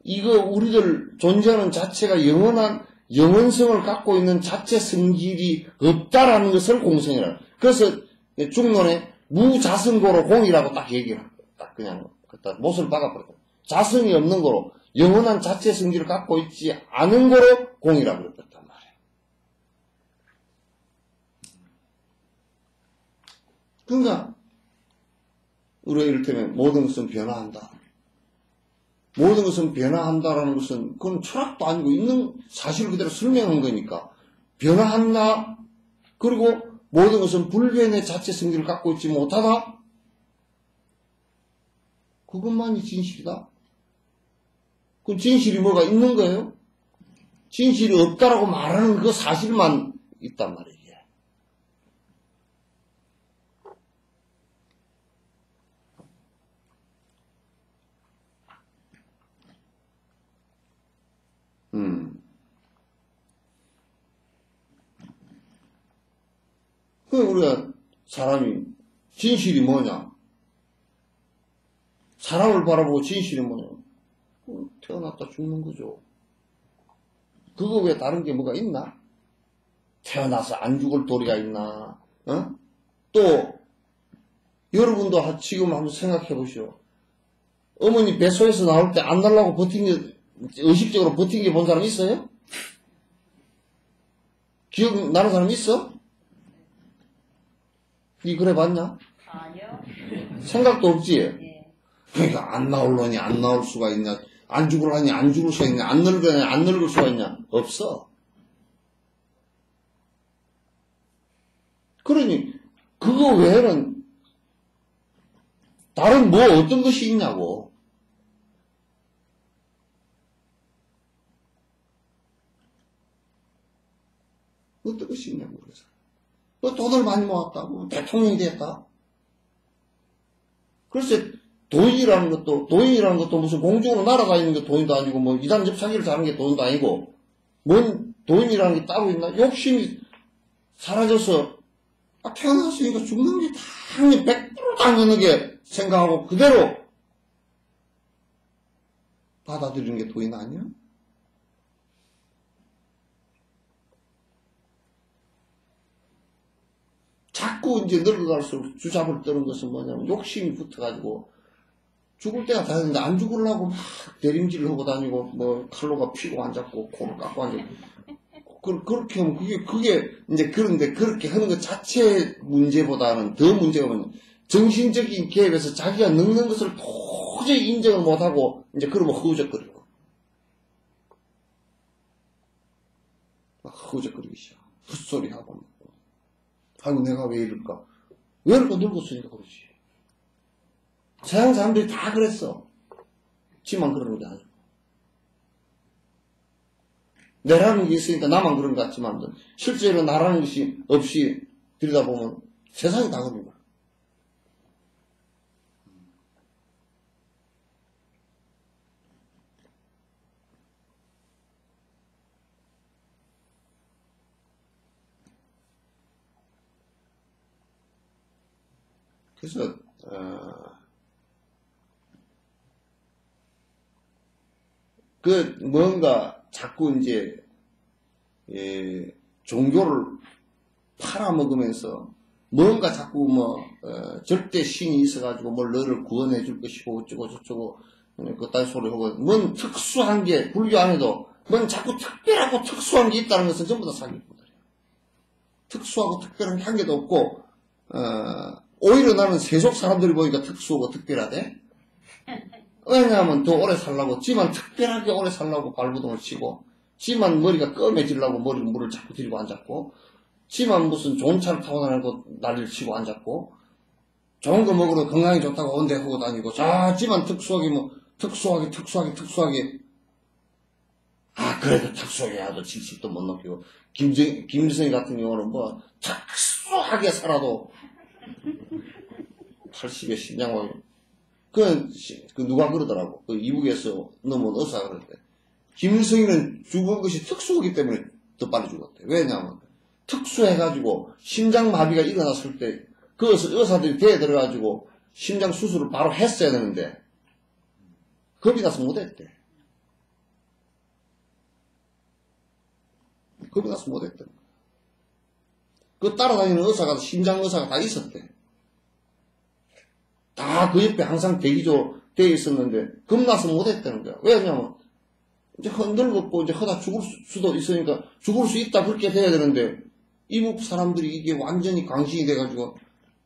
이거 우리들 존재하는 자체가 영원한 영원성을 갖고 있는 자체 성질이 없다라는 것을 공성이라. 그래서 중론에 무자성고로 공이라고 딱 얘기를 딱 그냥 갖다 못을 박아버렸다. 자성이 없는 거로 영원한 자체 성질을 갖고 있지 않은 거로 공이라고 그랬단 말이에요. 그러니까 우리가 이를테면 모든 것은 변화한다. 모든 것은 변화한다라는 것은 그건 철학도 아니고 있는 사실을 그대로 설명한 거니까 변화한다. 그리고 모든 것은 불변의 자체 성질을 갖고 있지 못하다. 그것만이 진실이다. 그럼 진실이 뭐가 있는 거예요? 진실이 없다라고 말하는 그 사실만 있단 말이에요. 그 우리가 사람이 진실이 뭐냐? 사람을 바라보고 진실이 뭐냐? 태어났다 죽는 거죠. 그거 외에 다른 게 뭐가 있나? 태어나서 안 죽을 도리가 있나? 어? 또 여러분도 지금 한번 생각해 보시오. 어머니 뱃속에서 나올 때 안 날라고 버틴 게 의식적으로 버틴 게 본 사람 있어요? 기억나는 사람 있어? 니 그래 봤냐? 아니요. 생각도 없지? 예. 그러니까 안 나올러니 안 나올 수가 있냐? 안 죽으려니 안 죽을 수가 있냐? 안 늙으려니 안 늙을 수가 있냐? 없어. 그러니 그거 외에는 다른 뭐 어떤 것이 있냐고. 어떤 것이 있냐고 그래서. 너 돈을 많이 모았다고 대통령이 됐다. 글쎄 돈이라는 것도 무슨 공중으로 날아다니는 게 돈도 아니고 뭐 이단 접착기를 사는 게 돈도 아니고 뭔 돈이라는 게 따로 있나? 욕심이 사라져서 태어났으니까 죽는 게 당연히 100% 당연하게 생각하고 그대로 받아들이는 게 도인 아니야? 자꾸 이제 늙어갈수록 주잡을 떠는 것은 뭐냐면 욕심이 붙어가지고 죽을 때가 다 됐는데 안 죽으려고 막 대림질을 하고 다니고 뭐 칼로가 피고 앉았고 코를 깎고 앉았고 그렇게 하면 그게 이제 그런데 그렇게 하는 것 자체의 문제보다는 더 문제가 뭐냐면 정신적인 개입에서 자기가 늙는 것을 도저히 인정을 못하고 이제 그러면 허우적거리고 막 허우적거리기 시작. 헛소리하고 아이고 내가 왜 이럴까? 왜 이럴까? 늙었으니까 그러지. 세상 사람들이 다 그랬어. 지만 그러는 게 아니고. 내라는 게 있으니까 나만 그런 것 같지만 실제로 나라는 것이 없이 들여다보면 세상이 다 그런 거야. 그래서 뭔가 자꾸 이제 종교를 팔아먹으면서 뭔가 자꾸 절대 신이 있어가지고 너를 구원해 줄 것이고 어쩌고 저쩌고 그딴 소리 하고 뭔 특수한 게 불교 안에도 뭔 자꾸 특별하고 특수한 게 있다는 것은 전부 다 사기꾼들이야. 특수하고 특별한 게 한 개도 없고 오히려 나는 세속 사람들이 보니까 특수하고 특별하대. 왜냐하면 더 오래 살라고, 지만 특별하게 오래 살라고 발부동을 치고, 지만 머리가 검해지려고 물을 자꾸 들고 앉았고, 지만 무슨 좋은 차를 타고 다니고 난리를 치고 앉았고, 좋은 거 먹으러 건강이 좋다고 온데 하고 다니고, 지만 특수하게. 그래도 특수하게 해도 70도 못 넘기고, 김주성이 같은 경우는 특수하게 살아도 80에 신장하고, 누가 그러더라고. 이북에서 넘어온 의사가 그럴 때. 김일성이는 죽은 것이 특수하기 때문에 더 빨리 죽었대. 왜냐하면, 특수해가지고, 심장마비가 일어났을 때, 그 의사들이 대에 들어가지고, 심장 수술을 바로 했어야 되는데, 겁이 나서 못했대. 따라다니는 의사가, 심장 의사가 다 있었대. 다 그 옆에 항상 대기조 되어 있었는데 겁나서 못했다는 거야. 왜냐면 이제 늙었고 이제 하다 죽을 수도 있으니까 죽을 수 있다 그렇게 돼야 되는데 이북 사람들이 이게 완전히 강신이 돼가지고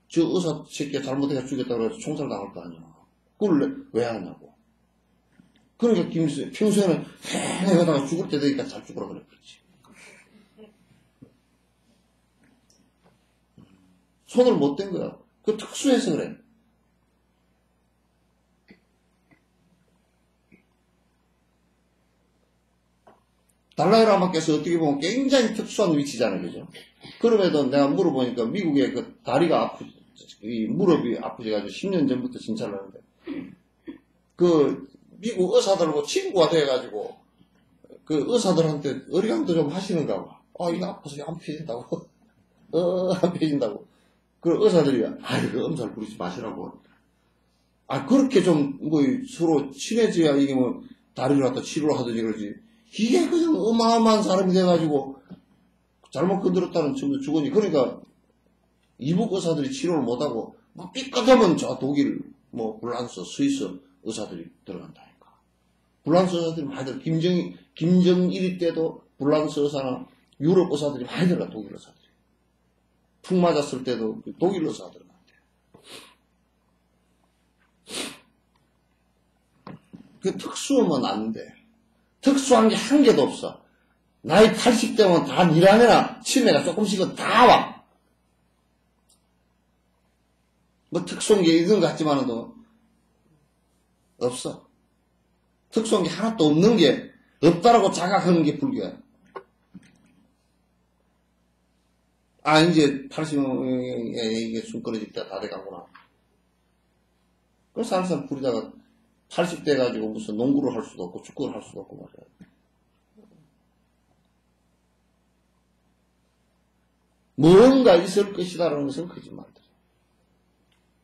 저 의사 새끼가 잘못해서 죽였다 그래서 총살 당할 거 아니야. 그걸 왜 하냐고. 그러니까 김일성 평소에는 헤헤 하다가 죽을 때 되니까 잘 죽으라 그랬지. 손을 못 댄 거야. 그 특수해서 그래. 달라이라마께서 어떻게 보면 굉장히 특수한 위치잖아요. 그죠? 그럼에도 내가 물어보니까 미국의 그 다리가 무릎이 아프셔가지고 10년 전부터 진찰을 하는데, 미국 의사들하고 친구가 돼가지고, 그 의사들한테 어리광도 좀 하시는가 봐. 이거 아파서 안 펴진다고. 안 펴진다고. 그 의사들이, 이거 엄살 부리지 마시라고. 그렇게 좀, 서로 친해져야 이게 다리를 갖다 치료를 하든지 그러지. 이게 그냥 어마어마한 사람이 돼가지고 잘못 건드렸다는 척도 죽으니. 그러니까 이북 의사들이 치료를 못하고 삐끗하면 저 독일 불란서 스위스 의사들이 들어간다니까. 불란서 의사들이 많이 들어. 김정일이 때도 불란서 의사나 유럽 의사들이 많이 들어가. 독일 의사들이 푹 맞았을 때도 독일 의사가 들어간대요. 그 특수하면 안 돼. 특수한 게 한 개도 없어. 나이 80대면 다 니라네나 치매가 조금씩은 다 와. 특수한 게 있는 것 같지만도 없어. 특수한 게 하나도 없는 게 없다라고 자각하는 게 불교야. 이제 80에 이게 숨 끊어질 때가 다 돼가구나. 그래서 항상 부리다가 80대 가지고 무슨 농구를 할 수도 없고 축구를 할 수도 없고 말이야. 뭔가 있을 것이다라는 것은 거짓말이야.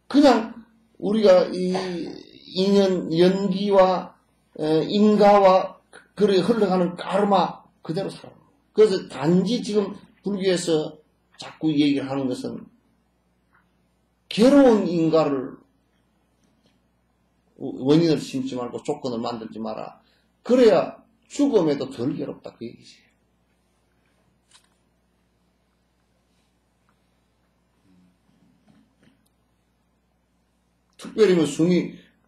그냥 우리가 이 인연, 연기와 인가와 그래 흘러가는 까르마 그대로 살아. 그래서 단지 지금 불교에서 자꾸 얘기를 하는 것은 괴로운 인가를 원인을 심지 말고 조건을 만들지 마라. 그래야 죽음에도 덜 괴롭다 그 얘기지. 특별히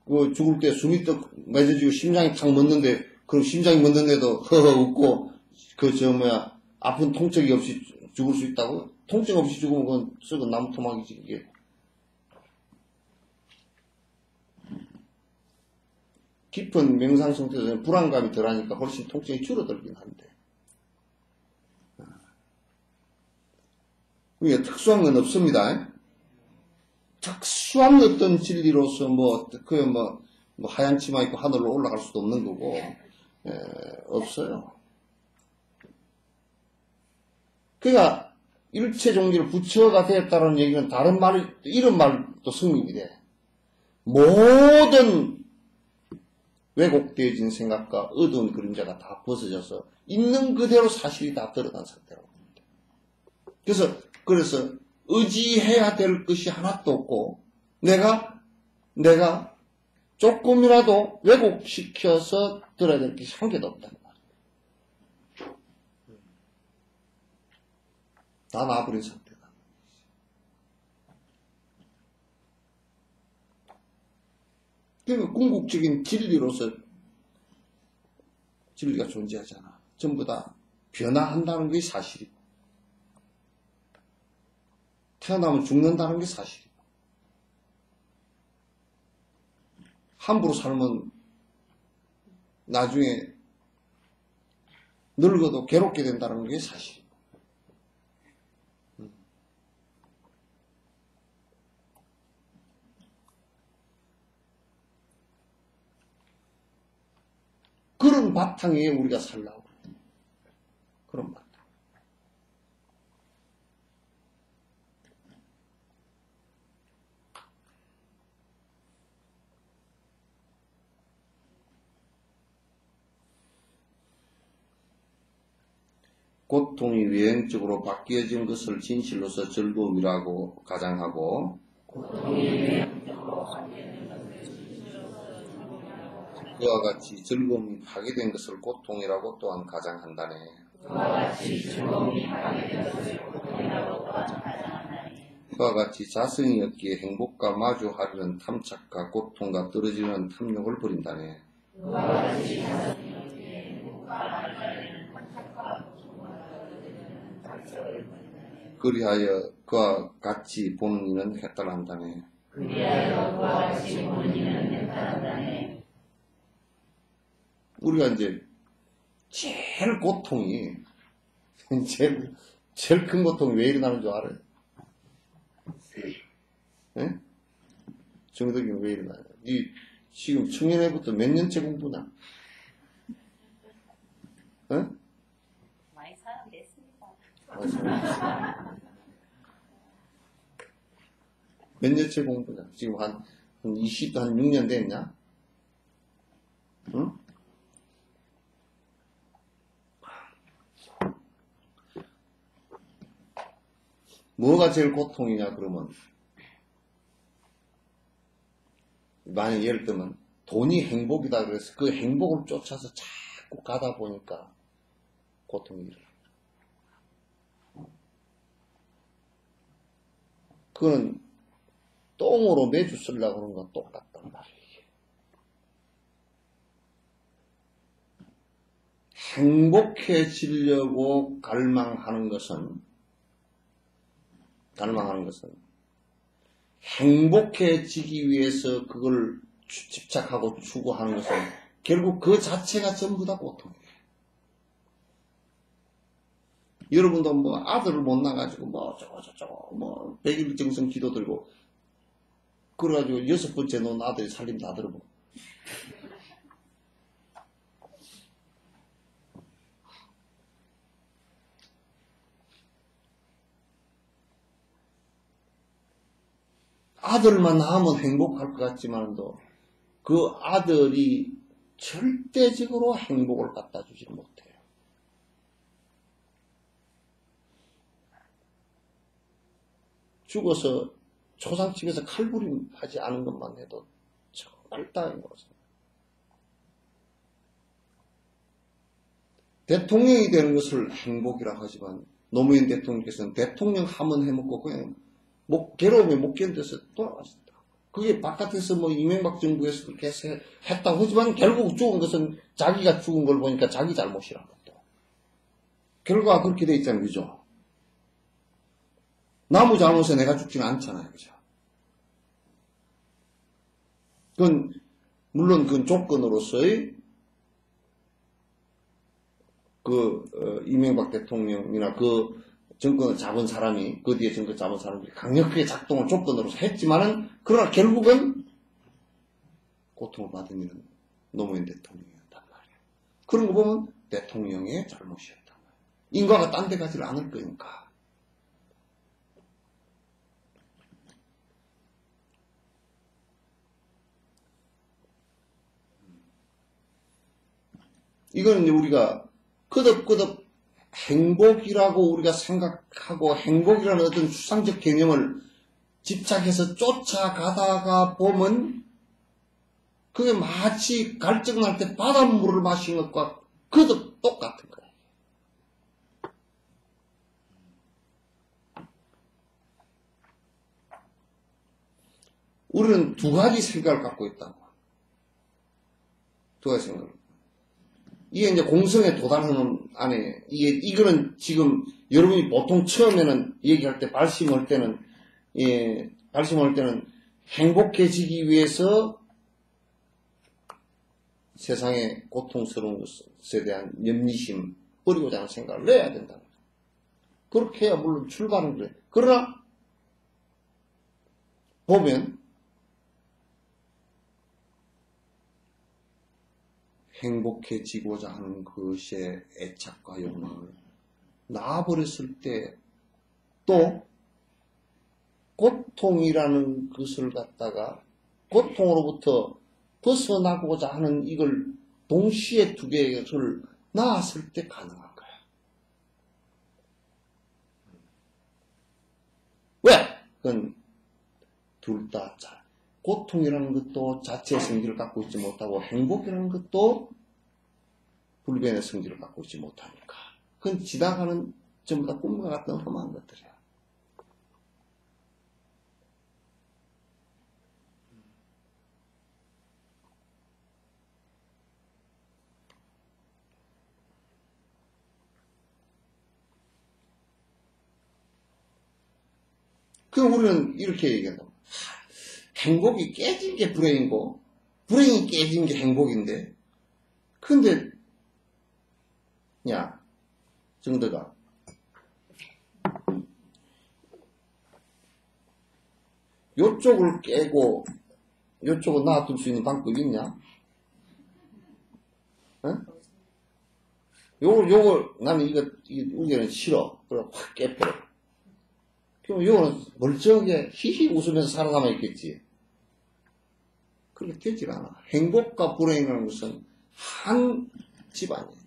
뭐 죽을 때 숨이 떡 맺어지고 심장이 탁 멎는데, 그럼 심장이 멎는데도 허허 웃고, 아픈 통증이 없이 죽을 수 있다고? 통증 없이 죽으면 그건 썩은 나무 토막이지, 이게. 깊은 명상 상태에서는 불안감이 덜하니까 훨씬 통증이 줄어들긴 한데. 그게 특수한 건 없습니다. 특수한 어떤 진리로서 하얀 치마 입고 하늘로 올라갈 수도 없는 거고, 없어요. 그러니까 일체 종기를 부처가 되었다는 얘기는 다른 말, 이런 말도 성립이 돼. 모든 왜곡되어진 생각과 어두운 그림자가 다 벗어져서 있는 그대로 사실이 다 드러난 상태라고 봅니다. 그래서 의지해야 될 것이 하나도 없고, 내가 조금이라도 왜곡시켜서 들어야 될 것이 한 개도 없단 말이에요. 다 나와버린 상태다. 그러니까 궁극적인 진리로서 진리가 존재하잖아. 전부 다 변화한다는 게 사실이고, 태어나면 죽는다는 게 사실이고, 함부로 살면 나중에 늙어도 괴롭게 된다는 게 사실이고, 그런 바탕 위에 우리가 살라고. 그런 바탕. 고통이 외형적으로 바뀌어진 것을 진실로서 즐거움이라고 가장하고, 그와 같이 즐거움이 파괴된 것을 고통이라고 또한 가장한다네. 그와 같이 자성이 없기에 행복과 마주하려는 탐착과 고통과 떨어지는 탐욕을 버린다네. 그리하여 그와 같이 보는 이는 해탈한다네. 우리가 이제 제일 고통이 제일 큰 고통이 왜 일어나는 줄 알아요? 예? 정덕이는 왜 일어나요? 지금 청년회부터 몇 년째 공부나? 예? 많이 사용됐습니다. 몇 년째 공부냐? 지금 한 6년 됐냐? 응? 뭐가 제일 고통이냐, 그러면. 만약 예를 들면, 돈이 행복이다 그래서 그 행복을 쫓아서 자꾸 가다 보니까 고통이 일어나. 그건 똥으로 매주 쓰려고 하는 건 똑같단 말이에요. 행복해지려고 갈망하는 것은 행복해지기 위해서 그걸 집착하고 추구하는 것은 결국 그 자체가 전부 다 고통이에요. 여러분도 뭐 아들을 못 낳아가지고 뭐 저거 뭐 100일 정성 기도 들고 그래가지고 6번째 놓은 아들이 살림 다 들어보고 아들만 낳으면 행복할 것 같지만도 그 아들이 절대적으로 행복을 갖다 주지 못해요. 죽어서 초상집에서 칼부림 하지 않은 것만 해도 정말 다행인 것 같습니다. 대통령이 되는 것을 행복이라고 하지만 노무현 대통령께서는 대통령 하면 해먹고 그냥 괴로움에 못 견뎌서 돌아가셨다. 그게 바깥에서 이명박 정부에서 그렇게 했다고 하지만 결국 죽은 것은 자기가 죽은 걸 보니까 자기 잘못이라고 또. 결과가 그렇게 돼 있잖아요. 그죠? 나무 잘못에 내가 죽지는 않잖아요. 그죠? 물론 그건 조건으로서의 이명박 대통령이나 그 정권을 잡은 사람이, 그 뒤에 정권 잡은 사람들이 강력하게 작동을 조건으로서 했지만은, 그러나 결국은 고통을 받은 일은 노무현 대통령이었단 말이에요. 그런 거 보면 대통령의 잘못이었단 말이에요. 인과가 딴 데 가지를 않을 거니까. 이거는 이제 우리가 끄덕끄덕 행복이라고 우리가 생각하고 행복이라는 어떤 추상적 개념을 집착해서 쫓아가다가 보면 그게 마치 갈증 날 때 바닷물을 마시는 것과 그도 똑같은 거예요. 우리는 두 가지 생각을 갖고 있다고. 두 가지 생각을. 이게 이제 공성에 도달하는 안에, 이거는 지금 여러분이 보통 처음에는 얘기할 때, 발심할 때는 행복해지기 위해서 세상의 고통스러운 것에 대한 염리심, 버리고자 하는 생각을 내야 된다. 그렇게 해야 물론 출발은 그래. 그러나, 보면, 행복해지고자 하는 것의 애착과 욕망을 놔버렸을 때 또 고통이라는 것을 갖다가 고통으로부터 벗어나고자 하는 이걸 동시에 두 개의 것을 낳았을 때 가능한 거야. 왜? 그건 둘 다 고통이라는 것도 자체의 성질을 갖고 있지 못하고 행복이라는 것도 불변의 성질을 갖고 있지 못하니까. 그건 지나가는 전부 다 꿈과 같은 험한 것들이야. 그럼 우리는 이렇게 얘기한다. 행복이 깨진 게 불행이고 불행이 깨진 게 행복인데, 근데 야 정덕아, 요쪽을 깨고 요쪽을 놔둘 수 있는 방법이 있냐? 어? 요걸 나는 이게 우겨는 싫어. 그래 확 깨버려. 그럼 요거는 멀쩡하게 히히 웃으면서 살아남아 있겠지. 그렇게 되질 않아. 행복과 불행이라는 것은 한 집안이야.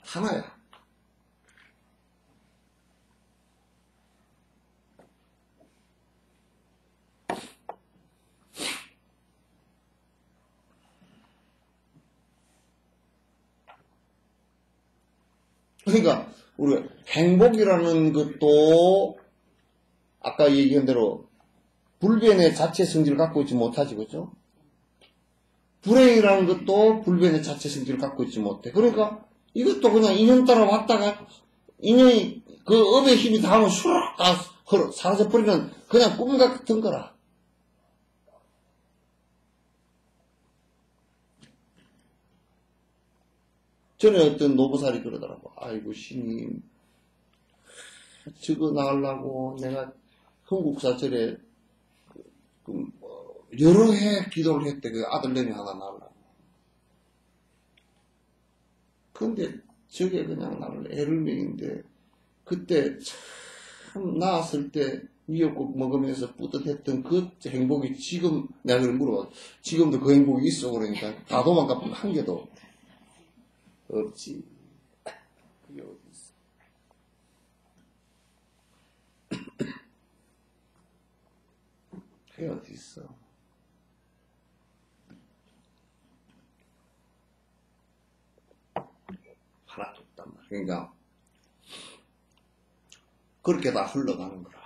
하나야. 그러니까 우리가 행복이라는 것도 아까 얘기한 대로 불변의 자체 성질을 갖고 있지 못하지, 그죠? 불행이라는 것도 불변의 자체 성질을 갖고 있지 못해. 그러니까 이것도 그냥 인연 따라 왔다가 인연이 그 업의 힘이 닿으면 슈락 다 사라져버리는 그냥 꿈 같은 거라. 전에 어떤 노부살이 그러더라고. 아이고 신님, 저거 나으려고 내가 흥국사절에 여러 해 기도를 했대. 그 아들내미 하나 낳으려고. 근데 저게 그냥 나를 애를 먹인데, 그때 참 낳았을 때 미역국 먹으면서 뿌듯했던 그 행복이 지금, 내가 그걸 물어봐. 지금도 그 행복이 있어. 그러니까 다 도망가면 한 개도 없지. 그게 어디 있어. 그게 어디 있어? 하나도 없단 말이야. 그러니까 그렇게 다 흘러가는 거라.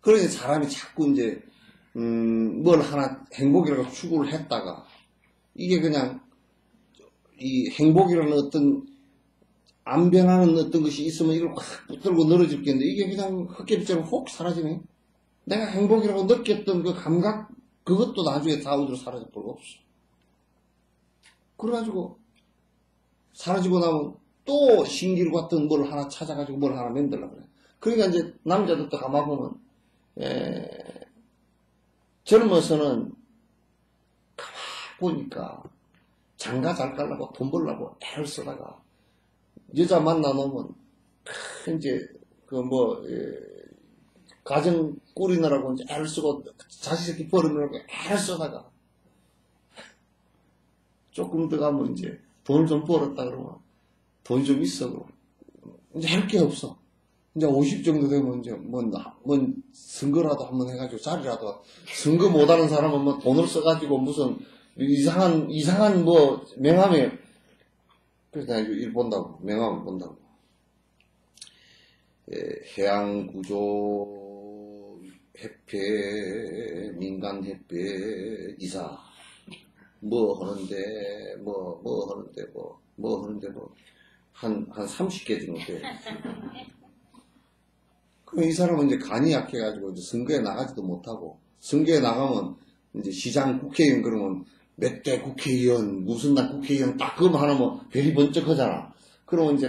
그러니 사람이 자꾸 이제 뭘 하나 행복이라고 추구를 했다가 이게 그냥 이 행복이라는 어떤 안 변하는 어떤 것이 있으면 이걸 확 붙들고 늘어질 게 있는데 이게 그냥 헛개비처럼 혹 사라지네. 내가 행복이라고 느꼈던 그 감각 그것도 나중에 다 어디로 사라질 수가 없어. 그래가지고 사라지고 나면 또 신기루 같은 뭘 하나 찾아가지고 뭘 하나 만들려고 그래. 그러니까 이제 남자들도 가만 보면 젊어서는 가만 보니까 장가 잘 가려고 돈 벌려고 애를 쓰다가 여자 만나 놓으면 이제 가정 꾸리느라고 이제 애를 쓰고 자식 새끼 버리느라고 애를 쓰다가 조금 더 가면 이제 돈을 좀 벌었다 그러면 돈이 좀 있어 그러면 이제 할 게 없어. 이제 50 정도 되면 이제 뭔 선거라도 한번 해가지고 자리라도 선거 못하는 사람은 뭐 돈을 써가지고 무슨 이상한 뭐 명함에 그래서 내가 일 본다고 명함을 본다고 해양구조 협회 민간 협회 이사 뭐 하는데 한 30개 정도 돼. 그럼 이 사람은 이제 간이 약해가지고 이제 선거에 나가지도 못하고, 선거에 나가면 이제 시장 국회의원 그러면 몇 대 국회의원, 무슨 날 국회의원 딱 그거만 하나면 별이 번쩍 하잖아. 그러면 이제,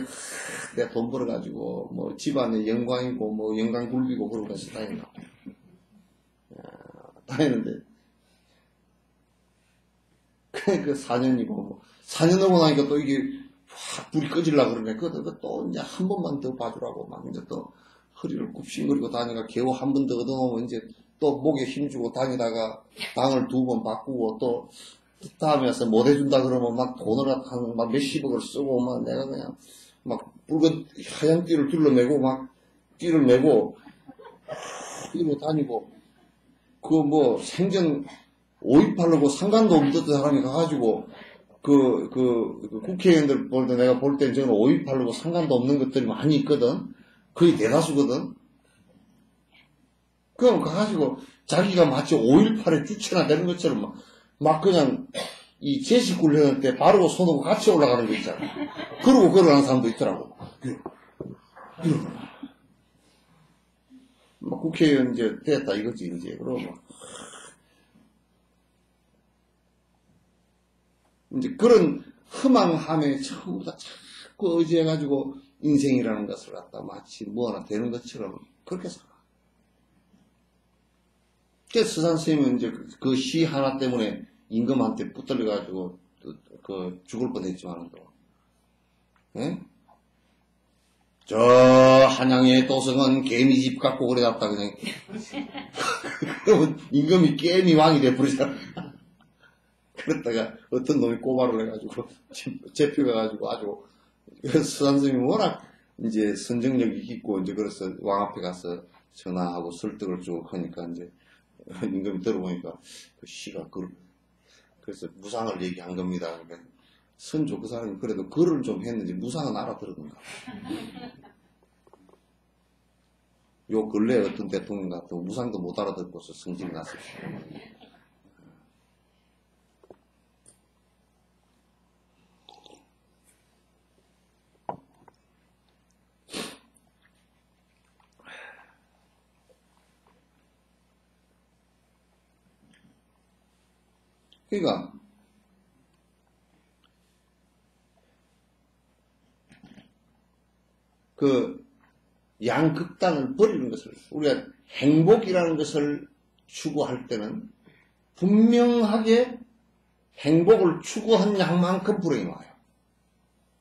내가 돈 벌어가지고, 뭐 집안에 영광이고, 뭐 영광 굴비고 그러고 해서 다니는데, 그 4년이고, 뭐 4년 하고 나니까 또 이게 확 불이 꺼지려고 그러네. 그거 또 이제 한 번만 더 봐주라고 막 이제 또 허리를 굽신거리고 다니가 겨우 한 번 더 얻어놓으면 이제 또 목에 힘주고 다니다가 당을 2번 바꾸고 또 다음에 와서 못 해준다 그러면 막 돈을 한 막 몇십억을 쓰고 막 내가 그냥 막 붉은 하얀 띠를 둘러매고 막 띠를 매고 이러고 다니고 그 뭐 생전 5.18하고 상관도 없던 사람이 가가지고 국회의원들 볼 때 내가 볼 때 저는 5.18하고 상관도 없는 것들이 많이 있거든. 거의 대다수거든. 그럼 가가지고 자기가 마치 5.18에 주체나 되는 것처럼 막 그냥 이 제식훈련 때 바르고 손하고 같이 올라가는 거 있잖아. 그러고 걸어가는 사람도 있더라고. 이러고. 막 국회의원 이제 됐다 이거지 이제. 그러고 이제 그런 흠앙함에 전부 다 자꾸 의지해가지고 인생이라는 것을 갖다 마치 뭐 하나 되는 것처럼 그렇게 살아. 그래서 스산 스님은 이제 그 시 하나 때문에 임금한테 붙들려가지고 죽을 뻔했지만도, 예? 저 한양의 도성은 개미집 갖고 그래 놨다 그냥. 그러면 임금이 개미 왕이 돼버리잖아. 그랬다가 어떤 놈이 꼬바를 해가지고 잡혀가가지고 아주 스산 스님이 워낙 이제 선정력이 있고 이제 그래서 왕 앞에 가서 전화하고 설득을 쭉 하니까 이제 임금이 들어보니까 그 시가 그래서 무상을 얘기한 겁니다. 그러니까 선조 그 사람이 그래도 글을 좀 했는지 무상은 알아들었는가. 요 근래 어떤 대통령 같은 무상도 못 알아듣고서 성질이 났어요. 그러니까 그 양극단을 버리는 것을 우리가 행복이라는 것을 추구할 때는 분명하게 행복을 추구한 양만큼 불행이 와요.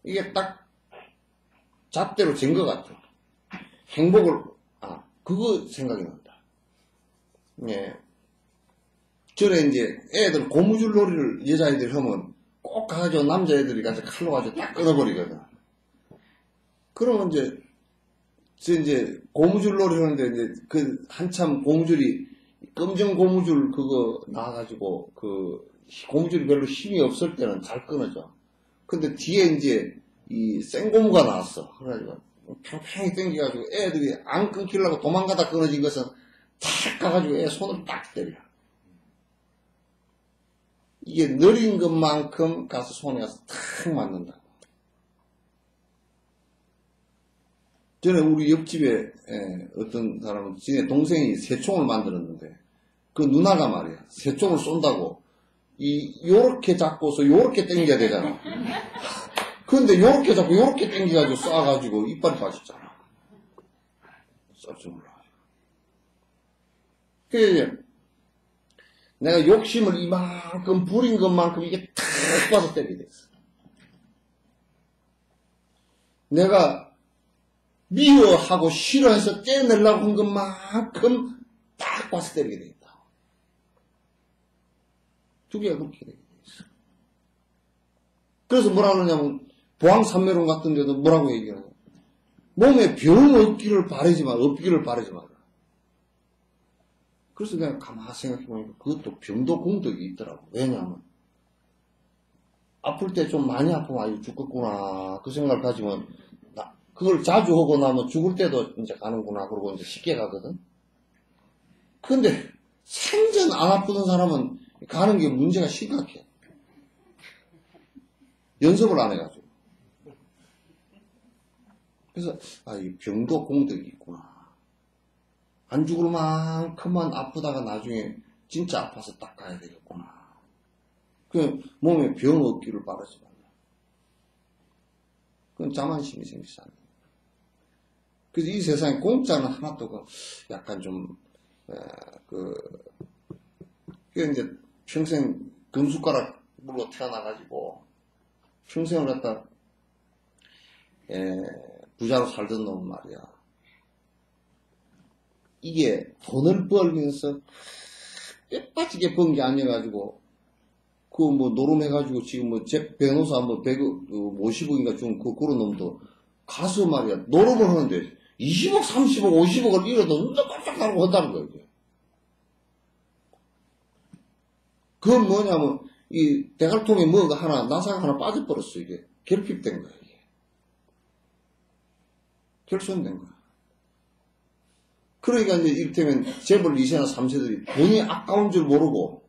이게 딱 잣대로 잰 것 같아. 행복을 그거 생각이 난다. 예. 전에 이제 애들 고무줄 놀이를 여자애들이 하면 꼭 가가지고 남자애들이 가서 칼로 가지고 딱 끊어버리거든. 그러면 이제 그래서 이제 고무줄 놀이 하는데 이제 그 한참 고무줄이 검정 고무줄 그거 나와가지고 그 고무줄이 별로 힘이 없을 때는 잘 끊어져. 근데 뒤에 이제 이 생고무가 나왔어. 그래가지고 팽팽히 당겨가지고 애들이 안 끊기려고 도망가다 끊어진 것은 탁 가가지고 애 손을 딱 때려. 이게 느린 것만큼 가서 손에 가서 탁 맞는다. 전에 우리 옆집에 어떤 사람은 지네 동생이 새총을 만들었는데 그 누나가 말이야 새총을 쏜다고 요렇게 잡고서 요렇게 당겨야 되잖아. 근데 요렇게 잡고 요렇게 당겨가지고 쏴가지고 이빨이 빠졌잖아. 쏠줄 몰라. 그래 내가 욕심을 이만큼 부린 것만큼 이게 탁 봐서 때리게 됐어. 내가 미워하고 싫어해서 떼내려고 한 것만큼 딱 봐서 때리게 되겠다. 두 개가 그렇게 되게 있어. 그래서 뭐라 그러냐면 보항산매론 같은 데도 뭐라고 얘기하냐. 몸에 병 없기를 바라지 마라. 그래서 내가 가만히 생각해보니까 그것도 병도 공덕이 있더라고. 왜냐하면 아플 때 좀 많이 아프면 아유 죽겠구나 그 생각을 가지면 그걸 자주 하고 나면 죽을 때도 이제 가는구나 그러고 이제 쉽게 가거든. 근데 생전 안 아프던 사람은 가는 게 문제가 심각해. 연습을 안 해가지고. 그래서 이 병도 공덕이 있구나. 안 죽을 만큼만 아프다가 나중에 진짜 아파서 딱 가야 되겠구나. 그 몸에 병 없기를 바라지 말라. 그건 자만심이 생기지 않아요. 그래서 이 세상에 공짜는 하나도 약간 좀 이제 평생 금숟가락물로 태어나가지고 평생을 갖다 부자로 살던 놈은 말이야. 이게 돈을 벌면서 빼빠지게 번 게 아니어가지고 그 뭐 노름해가지고 지금 뭐 변호사 뭐 150억인가 준 그런 놈도 가서 말이야 노름을 하는데 20억, 30억, 50억을 잃어도 눈도 깜짝 놀고 한다는 거야. 이게. 그건 뭐냐면 이 대갈통에 뭐가 하나 나사가 하나 빠져버렸어. 이게 결핍된 거야. 이게. 결손된 거야. 그러니까 이제 이를테면 재벌 2세나 3세들이 돈이 아까운 줄 모르고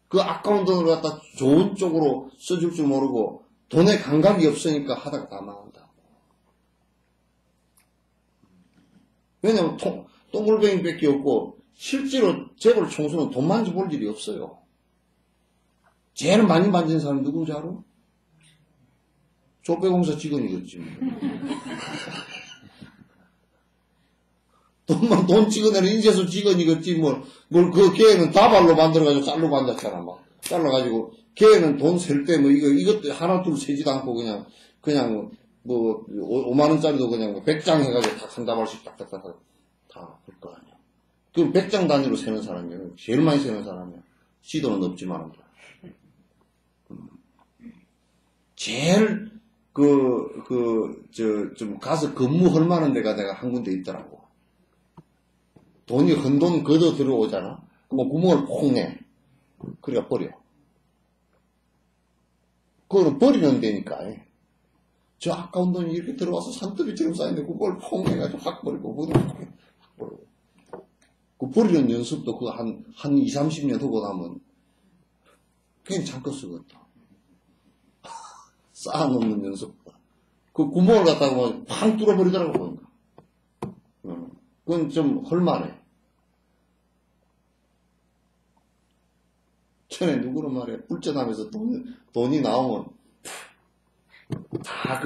그 아까운 돈을 갖다 좋은 쪽으로 써줄 줄 모르고 돈에 감각이 없으니까 하다가 다 망한다. 왜냐면 똥골뱅이밖에 없고 실제로 재벌 총수는 돈 많이 벌 일이 없어요. 제일 많이 만진 사람이 누군지 알아? 조폐공사 직원이겠지. 돈 찍어내는 인쇄소 직원이겠지. 그 걔는 다발로 만들어가지고 짤로 만졌잖아. 막 잘라가지고 걔는 돈 셀 때 이것도 하나 둘 세지도 않고 그냥 5만원짜리도 그냥 100장 해가지고 딱 한 다발씩 딱딱딱 다 할 거 아니야. 그럼 100장 단위로 세는 사람이야. 제일 많이 세는 사람이야. 지도는 없지만. 제일, 좀 가서 근무할 만한 데가 내가 한 군데 있더라고. 돈이 헌돈 걷어 들어오잖아. 그럼 구멍을 폭 내. 그러니까 버려. 그거는 버리는 데니까. 저 아까운 돈이 이렇게 들어와서 산더미처럼 쌓이는데 그걸 퐁 해가지고 확 버리고 확 버리고 그 버리는 연습도 그거 한 2, 30년 하고 나면 괜찮고 쓰겠다. 쌓아놓는 연습보다 그 구멍을 갖다가 팡 뚫어버리더라고. 그건 좀 헐만해. 전에 누구는 말이야 불전하면서 돈이 나오면 다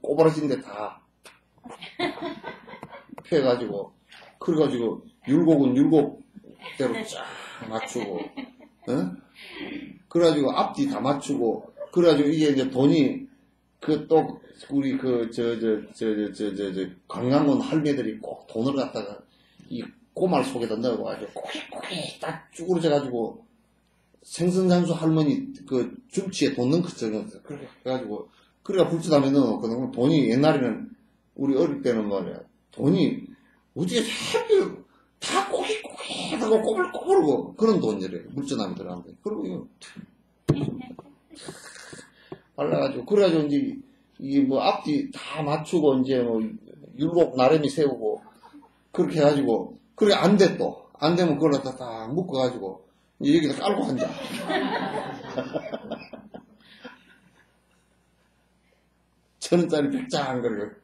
꼬부라진 데 다 펴가지고 그래가지고 율곡은 율곡대로 쫙 맞추고 그래가지고 앞뒤 다 맞추고 그래가지고 이게 이제 돈이 우리 강남원 할매들이 꼭 돈을 갖다가 이 꼬말 속에다 넣어가지고 꼬깃꼬깃 딱 쭈그러져가지고 생선장수 할머니 줌치에 돈 넣은 것처럼 그래가지고 그래가 불주담에 넣어놓거든. 돈이 옛날에는 우리 어릴 때는 말이야. 돈이, 어디에 다 꼬깃꼬깃하고 꼬불꼬불고 그런 돈이래요. 물전함이 들어가는데. 그리고 이거, 발라가지고, 그래가지고 이제, 이게 뭐 앞뒤 다 맞추고 이제 뭐 율곡 나름이 세우고, 그렇게 해가지고, 그래 안 돼 또. 안 되면 그걸 갖다 딱 묶어가지고, 이제 여기다 깔고 앉아. 1,000원짜리 백장 그걸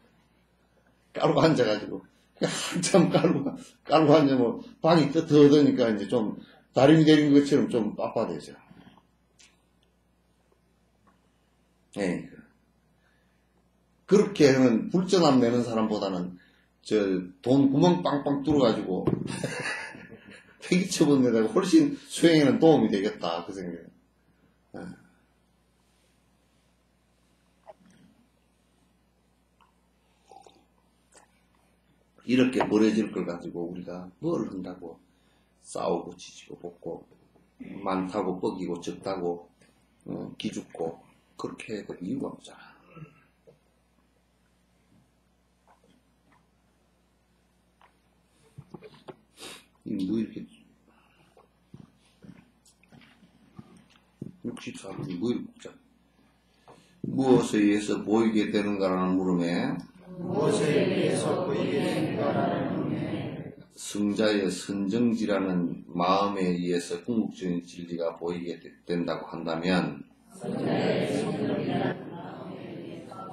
깔고 앉아가지고 한참 깔고 앉으면 방이 더드니까 이제 좀 다림이 내린 것처럼 좀 빳빳해져. 예. 그렇게 하는 불전함 내는 사람보다는 저 돈 구멍 빵빵 뚫어가지고 폐기처분 내다가 훨씬 수행에는 도움이 되겠다 그 생각에. 예. 이렇게 버려질 걸 가지고 우리가 뭘 한다고 싸우고 지지고 볶고 많다고 뻐기고 적다고 기죽고 그렇게 해야 될 이유가 없잖아. 뭐 이렇게 64분이 뭐 이렇게 묵자. 무엇에 의해서 보이게 되는가라는 물음에 무엇에 의해서 보이게 되는가라는 물음에 승자의 선정지라는 마음에 의해서 궁극적인 진리가 보이게 된다고 한다면 승자의 선정지라는 마음에 의해서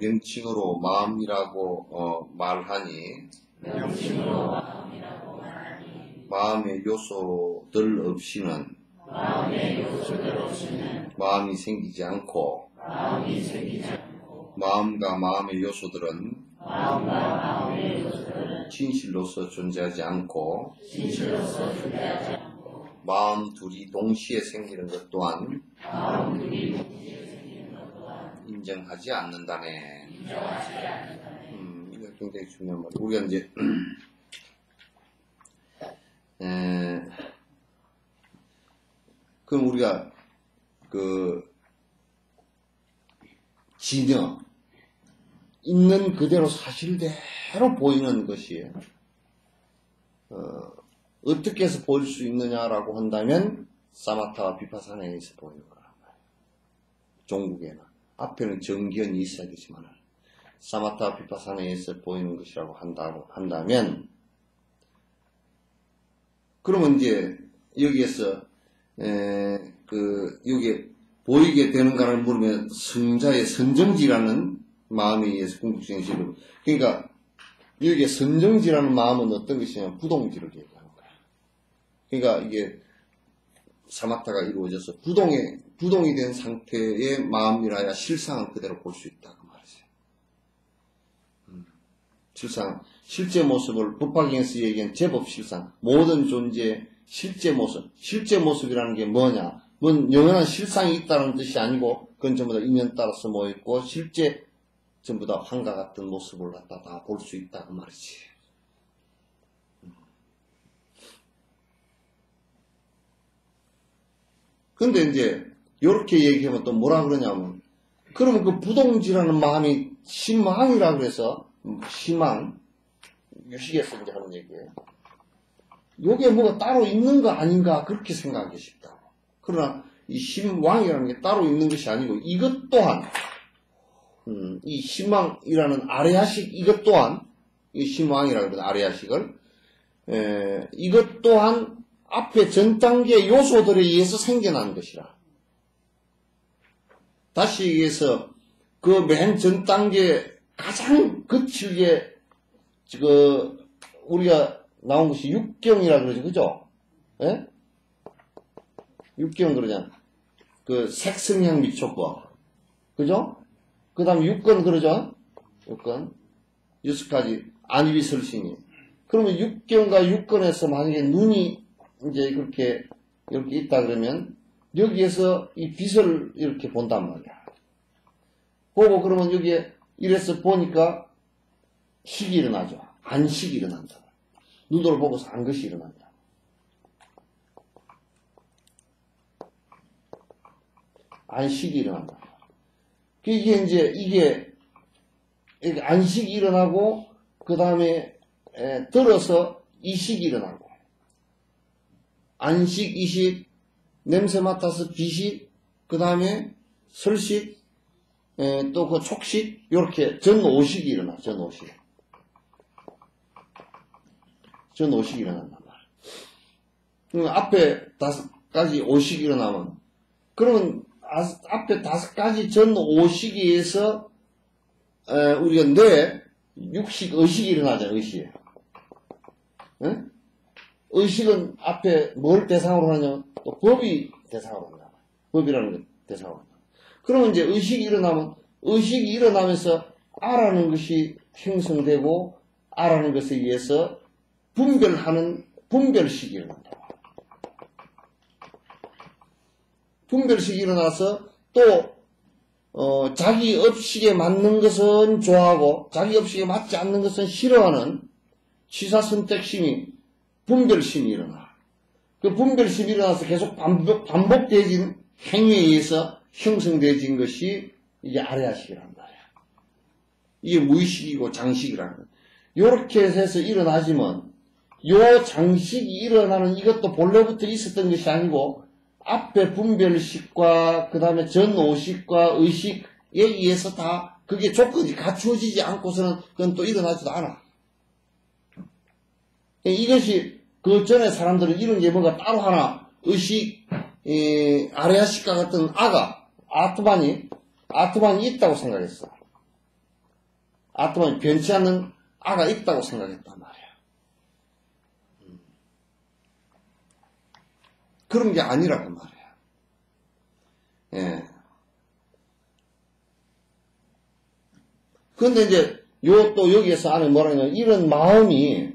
명칭으로 마음이라고 말하니 명칭으로 마음이라고 말하니 마음의 요소들 없이는 마음의 요소들 없이는 마음이 생기지 않고 마음이 생기지 않고 마음과 마음의 요소들은 마음과 마음의 요소들은 진실로서 존재하지 않고 진실로서 존재하지 않고 마음 둘이 동시에 생기는 것 또한 마음 둘이 동시에 생기는 것 또한 인정하지 않는다네. 인정하지 않는다네. 이거 굉장히 중요한 말이에요. 우리가 이제 그럼 우리가 그 진여 있는 그대로 사실대로 보이는 것이 어떻게 해서 보일 수 있느냐라고 한다면 사마타와 비파사나에서 보이는 거란 말이에요. 종국에는 앞에는 정견이 있어야 되지만 사마타와 비파사나에서 보이는 것이라고 한다면 그러면 이제 여기에서 여기에 보이게 되는가를 물으면 승자의 선정지라는 마음에 의해서 궁극적인 진리. 그러니까 여기에 선정지라는 마음은 어떤 것이냐면 부동지를 얘기하는 거야. 그러니까 이게 사마타가 이루어져서 부동이 된 상태의 마음이라야 실상은 그대로 볼 수 있다 그 말이지. 실제 모습을 법화경에서 얘기한 제법 실상, 모든 존재의 실제 모습이라는 게 뭐냐? 영원한 실상이 있다는 뜻이 아니고 그건 전부 다 인연 따라서 모였고 실제 전부 다 환과 같은 모습을 갖다 다 볼 수 있다 그 말이지. 근데 이제 이렇게 얘기하면 또 뭐라 그러냐면 그러면 그 부동지라는 마음이 심망이라 그래서 심망 유식에서 이제 하는 얘기예요. 요게 뭐가 따로 있는 거 아닌가 그렇게 생각하기 쉽다고. 그러나 이 심왕이라는 게 따로 있는 것이 아니고 이것 또한 이 심왕이라는 아레아식 이것 또한 이 심왕이라고 하는 아레아식을 이것 또한 앞에 전 단계 요소들에 의해서 생겨난 것이라. 다시 얘기해서 그 맨 전 단계 가장 거칠게 우리가 나온 것이 육경이라 그러죠, 그죠? 예? 육경 그러잖아. 그 색성향 미촉법, 그죠? 그 다음 육건 그러죠? 육건. 6가지 안위설신이. 그러면 육경과 육건에서 만약에 눈이 이제 이렇게 있다 그러면 여기에서 이 빛을 이렇게 본단 말이야. 보고 그러면 여기에 이래서 보니까 식이 일어나죠. 안식이 일어난다. 눈으로 보고서 안 것이 일어난다. 안식이 일어난다. 이게 안식이 일어나고, 그 다음에 들어서 이식이 일어나고, 안식, 이식, 냄새 맡아서 비식, 그 다음에 설식, 또 그 촉식, 요렇게 전오식이 일어나, 전오식이 일어난단 말이야. 앞에 5가지 오식이 일어나면, 그러면 앞에 5가지 전오식에서 우리가 뇌, 육식, 의식이 일어나잖아, 의식. 응? 의식은 앞에 뭘 대상으로 하냐면, 또 법이 대상으로 한다. 법이라는 게 대상으로 한다. 그러면 이제 의식이 일어나면서 알아는 것이 형성되고, 알아는 것에 의해서 분별하는 분별식이 일어난다. 분별식이 일어나서 또 자기 업식에 맞는 것은 좋아하고 자기 업식에 맞지 않는 것은 싫어하는 취사선택심이 분별심이 일어나. 그 분별심이 일어나서 계속 반복되어진 행위에 의해서 형성되어진 것이 이게 아레아식이란 말이야. 이게 무의식이고 장식이라는 거야. 요렇게 해서 일어나지만 요 장식이 일어나는 이것도 본래부터 있었던 것이 아니고 앞에 분별식과 그 다음에 전오식과 의식에 의해서 다 그게 조건이 갖추어지지 않고서는 그건 또 일어나지도 않아. 이것이 그 전에 사람들은 이런 게 뭔가 따로 하나 의식, 아레아식과 같은 아트만이 있다고 생각했어. 아트만이 변치 않는 아가 있다고 생각했단 말이야. 그런 게 아니라고 말이야. 예. 그런데 이제 또 여기에서 안에 뭐라 하냐면 이런 마음이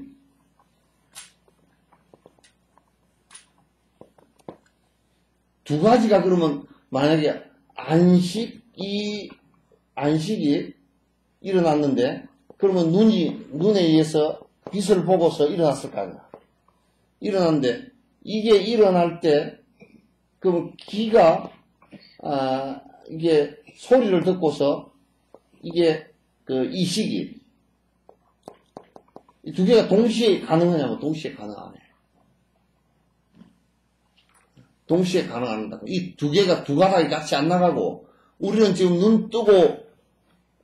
두 가지가 그러면 만약에 안식이 일어났는데 그러면 눈에 의해서 빛을 보고서 일어났을 거 아니야. 일어났는데 이게 일어날 때 그럼 귀가 이게 소리를 듣고서 이게 그 이식이 이 두 개가 동시에 가능하냐면 동시에 가능하네. 동시에 가능한다고. 이 두 개가 두 가닥이 같이 안 나가고 우리는 지금 눈 뜨고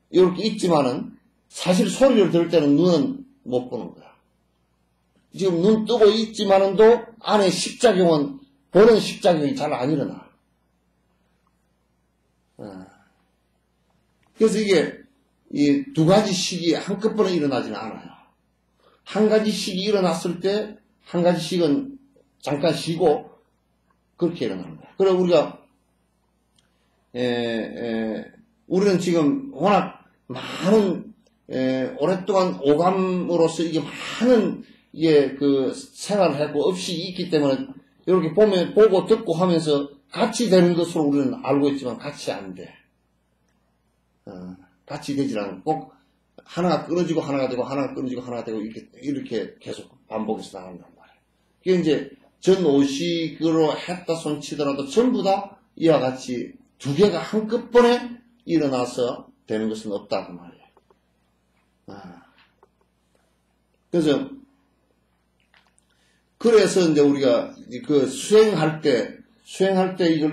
이렇게 있지만은 사실 소리를 들을 때는 눈은 못 보는 거야. 지금 눈 뜨고 있지만은도 안에 식작용은 보는 식작용이 잘 안 일어나. 그래서 이게 이 두 가지 식이 한꺼번에 일어나지는 않아요. 한 가지 식이 일어났을 때 한 가지 식은 잠깐 쉬고 그렇게 일어나는 거야. 그래 우리가 우리는 지금 워낙 많은 오랫동안 오감으로서 이게 많은 그 생활을 했고 업식이 있기 때문에 이렇게 보고 듣고 하면서 같이 되는 것으로 우리는 알고 있지만 같이 안 돼. 같이 되질 않고 꼭 하나가 끊어지고 하나가 되고 하나가 끊어지고 하나가 되고 이렇게 계속 반복해서 나간단 말이야. 그게 이제 전오식으로 했다 손치더라도 전부 다 이와 같이 두 개가 한꺼번에 일어나서 되는 것은 없다고 말이야. 그래서 이제 우리가 그 수행할 때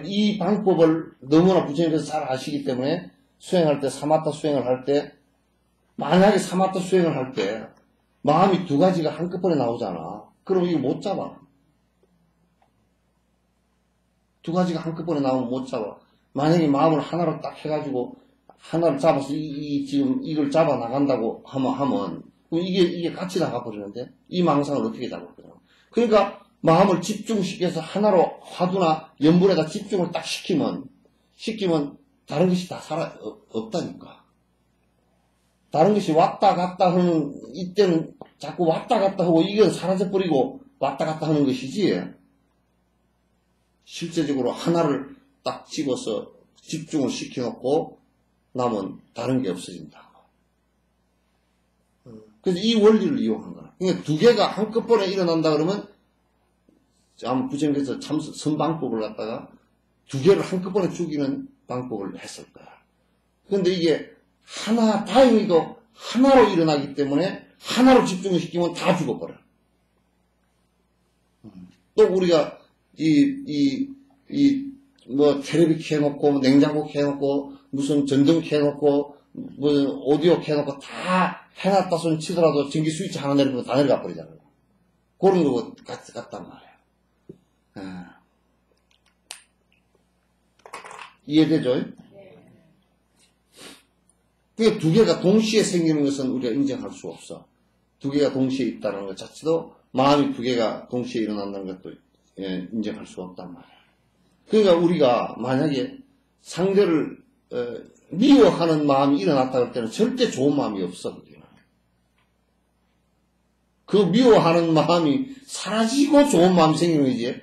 이 방법을 너무나 부처님께서 잘 아시기 때문에 수행할 때 사마타 수행을 할 때 만약에 사마타 수행을 할 때 마음이 두 가지가 한꺼번에 나오잖아. 그럼 이거 못 잡아. 두 가지가 한꺼번에 나오면 못 잡아. 만약에 마음을 하나로 딱 해가지고 하나를 잡아서 지금 이걸 잡아 나간다고 하면 이게 같이 나가버리는데 이 망상을 어떻게 잡아버려. 그러니까 마음을 집중시켜서 하나로 화두나 염불에다 집중을 딱 시키면 다른 것이 다 없다니까. 다른 것이 왔다 갔다 하는 이때는 자꾸 왔다 갔다 하고 이건 사라져버리고 왔다 갔다 하는 것이지 실제적으로 하나를 딱 집어서 집중을 시켜놓고 나면 다른 게 없어진다. 그래서 이 원리를 이용한 거야. 그러니까 두 개가 한꺼번에 일어난다 그러면 아마 부처님께서 참 선방법을 갖다가 두 개를 한꺼번에 죽이는 방법을 했을 거야. 근데 이게 다행히도 하나로 일어나기 때문에 하나로 집중을 시키면 다 죽어버려. 또 우리가 뭐 텔레비 켜놓고 냉장고 켜놓고 무슨 전등 켜놓고 무슨 오디오 켜놓고 다 해놨다 손 치더라도 전기 스위치 하나 내리면 다 내려가 버리잖아요. 그런 거 같단 말이에요. 이해되죠? 그 두 개가 동시에 생기는 것은 우리가 인정할 수 없어. 두 개가 동시에 있다는 것 자체도 마음이 두 개가 동시에 일어난다는 것도 인정할 수 없단 말이야. 그러니까 우리가 만약에 상대를 미워하는 마음이 일어났다 할 때는 절대 좋은 마음이 없어. 그 미워하는 마음이 사라지고 좋은 마음이 생기는 거지.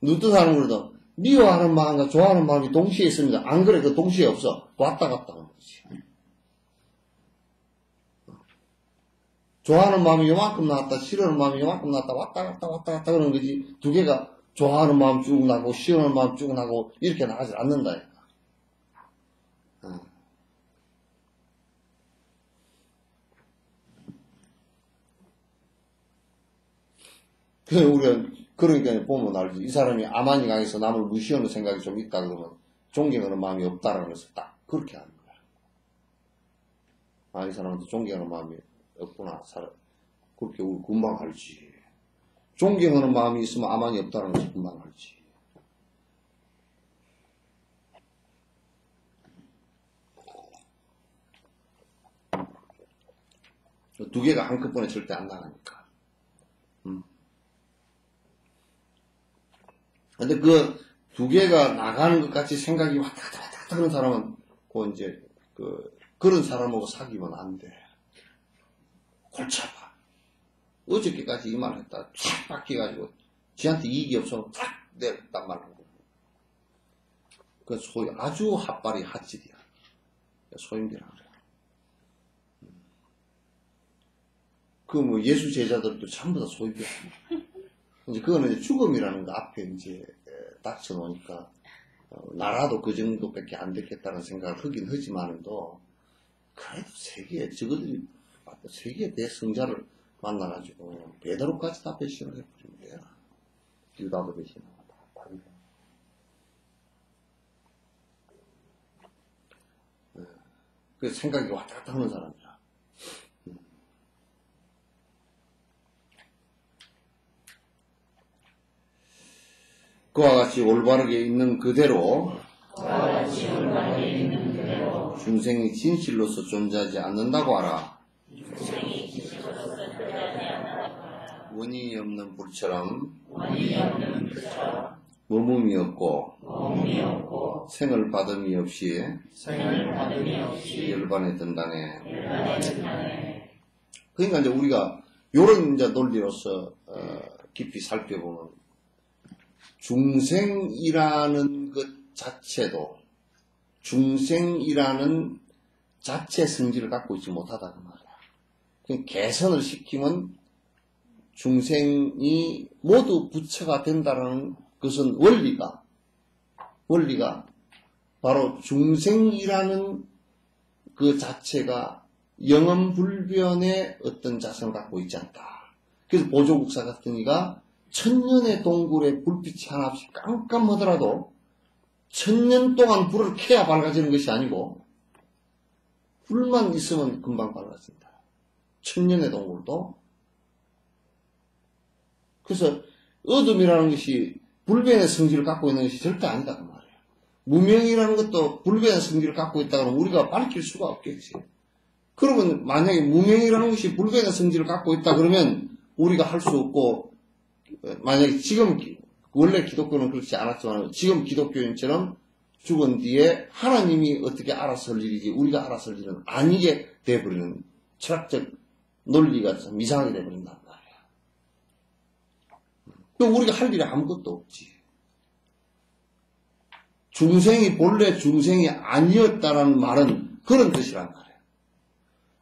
누뜻 하는 거로도 미워하는 마음과 좋아하는 마음이 동시에 있습니다. 안 그래? 그 동시에 없어. 왔다 갔다 하는 거지. 좋아하는 마음이 요만큼 나왔다, 싫어하는 마음이 요만큼 나왔다, 왔다 갔다 그러는 거지. 두 개가 좋아하는 마음 쭉 나고, 싫어하는 마음 쭉 나고, 이렇게 나가지 않는다. 그래서 우리가, 그러니까 보면 알지. 이 사람이 아만이 강해서 남을 무시하는 생각이 좀 있다 그러면, 존경하는 마음이 없다라는 것을 딱 그렇게 하는 거야. 이 사람한테 존경하는 마음이 없구나. 그렇게 우리 금방 알지. 존경하는 마음이 있으면 아만이 없다는 것을 금방 알지. 두 개가 한꺼번에 절대 안 나가니까. 근데 그 두 개가 나가는 것 같이 생각이 왔다 갔다 하는 사람은, 그런 사람하고 사귀면 안 돼. 골치 아파. 어저께까지 이 말 했다. 탁 바뀌어가지고, 지한테 이익이 없으면 탁 내렸단 말하는 거야. 그 소위 아주 핫발이 핫질이야. 소임기라 그래. 그 뭐 예수 제자들도 전부 다 소임기야. 이제 그거는 이제 죽음이라는 거 앞에 이제 닥쳐놓으니까, 나라도 그 정도밖에 안 됐겠다는 생각을 하긴 하지만도, 그래도 저거들이 세계의 대성자를 만나가지고, 베드로까지 다 배신을 해버리면 돼요. 유다도 배신하고 다. 그 생각이 왔다 갔다 하는 사람이야. 그와 같이 올바르게 있는 그대로 중생이 진실로서 존재하지 않는다고 하라. 원인이 없는 불처럼 머뭅이 없고 생을 받음이 없이 열반에 든다네. 그러니까 이제 우리가 요런 이제 논리로서 깊이 살펴보면 중생이라는 것 자체도 중생이라는 자체 성질을 갖고 있지 못하다는 말이야. 개선을 시키면 중생이 모두 부처가 된다는 것은 원리가 바로 중생이라는 그 자체가 영원불변의 어떤 자성을 갖고 있지 않다. 그래서 보조국사 같은 이가 천년의 동굴에 불빛이 하나 없이 깜깜하더라도 천년 동안 불을 켜야 밝아지는 것이 아니고 불만 있으면 금방 밝아진다. 천년의 동굴도. 그래서 어둠이라는 것이 불변의 성질을 갖고 있는 것이 절대 아니다 그 말이에요. 무명이라는 것도 불변의 성질을 갖고 있다 그러면 우리가 밝힐 수가 없겠지. 그러면 만약에 무명이라는 것이 불변의 성질을 갖고 있다 그러면 우리가 할 수 없고, 만약에 지금 원래 기독교는 그렇지 않았지만 지금 기독교인처럼 죽은 뒤에 하나님이 어떻게 알아서 할 일이지 우리가 알아서 할 일은 아니게 돼버리는 철학적 논리가 좀 이상하게 돼버린단 말이야. 그럼 우리가 할 일이 아무것도 없지. 중생이 본래 중생이 아니었다는 말은 그런 뜻이란 말이야.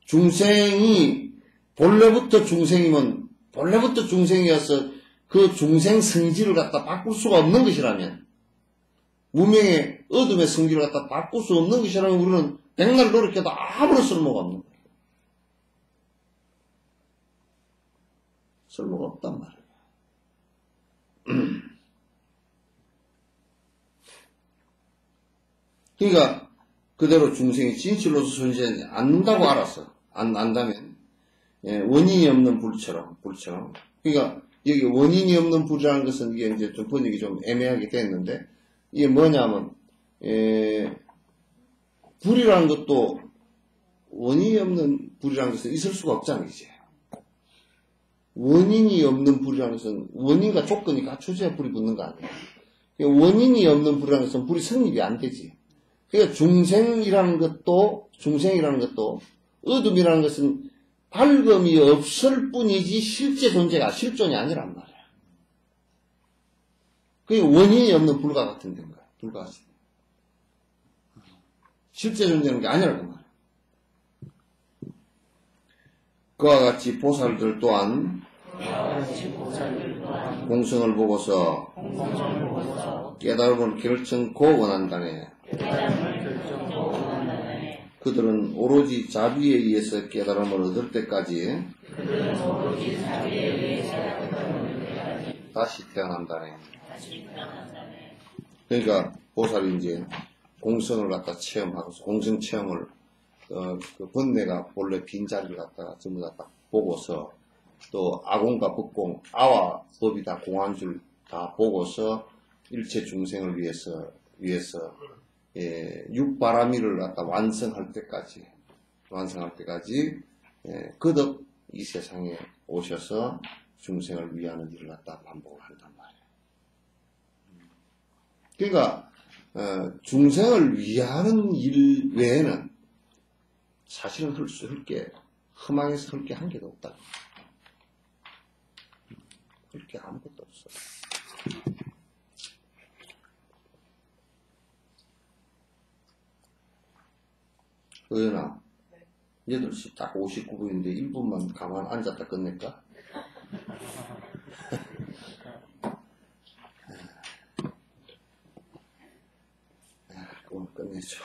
중생이 본래부터 중생이면 본래부터 중생이어서 그 중생 성질을 갖다 바꿀 수가 없는 것이라면, 무명의 어둠의 성질을 갖다 바꿀 수 없는 것이라면 우리는 백날 노력해도 아무런 쓸모가 없는 거예요. 쓸모가 없단 말이에요. 그러니까 그대로 중생이 진실로서 존재하지 않는다고 알았어. 안다면 원인이 없는 불처럼. 그러니까 여기 원인이 없는 불이라는 것은 이게 이제 좀 번역이 좀 애매하게 됐는데 이게 뭐냐면 불이라는 것도 원인이 없는 불이라는 것은 있을 수가 없잖아요. 이제 원인이 없는 불이라는 것은 원인과 조건이 갖춰져야 불이 붙는 거 아니에요. 원인이 없는 불이라는 것은 불이 성립이 안 되지. 그러니까 중생이라는 것도 어둠이라는 것은 밝음이 없을 뿐이지 실제 존재가 실존이 아니란 말이야. 그게 원인이 없는 불과 같은 데인 거야. 불과 같은 데. 실제 존재는 게 아니라고 말이야. 그와 같이 보살들 또한 공성을 보고서 깨달음을 결정코 원한다네. 그들은 오로지 자비에 의해서 깨달음을 얻을 때까지 다시 태어난다네. 그러니까 보살이 이제 공성을 갖다 체험하고 공성 체험을 그 번뇌가 본래 빈자리를 갖다가 전부 다 딱 보고서 또 아공과 법공 아와 법이 다 공한 줄 다 보고서 일체 중생을 위해서 육바라밀을 갖다 완성할 때까지 거듭 이 세상에 오셔서 중생을 위하는 일을 갖다 반복을 한단 말이에요. 그러니까 중생을 위하는 일 외에는 사실은 흠앙에서 할 게 한 개도 없다. 할 게 아무것도 없어. 의연아, 8시 딱 59분인데 1분만 가만 앉았다 끝낼까? 오늘 끝내죠.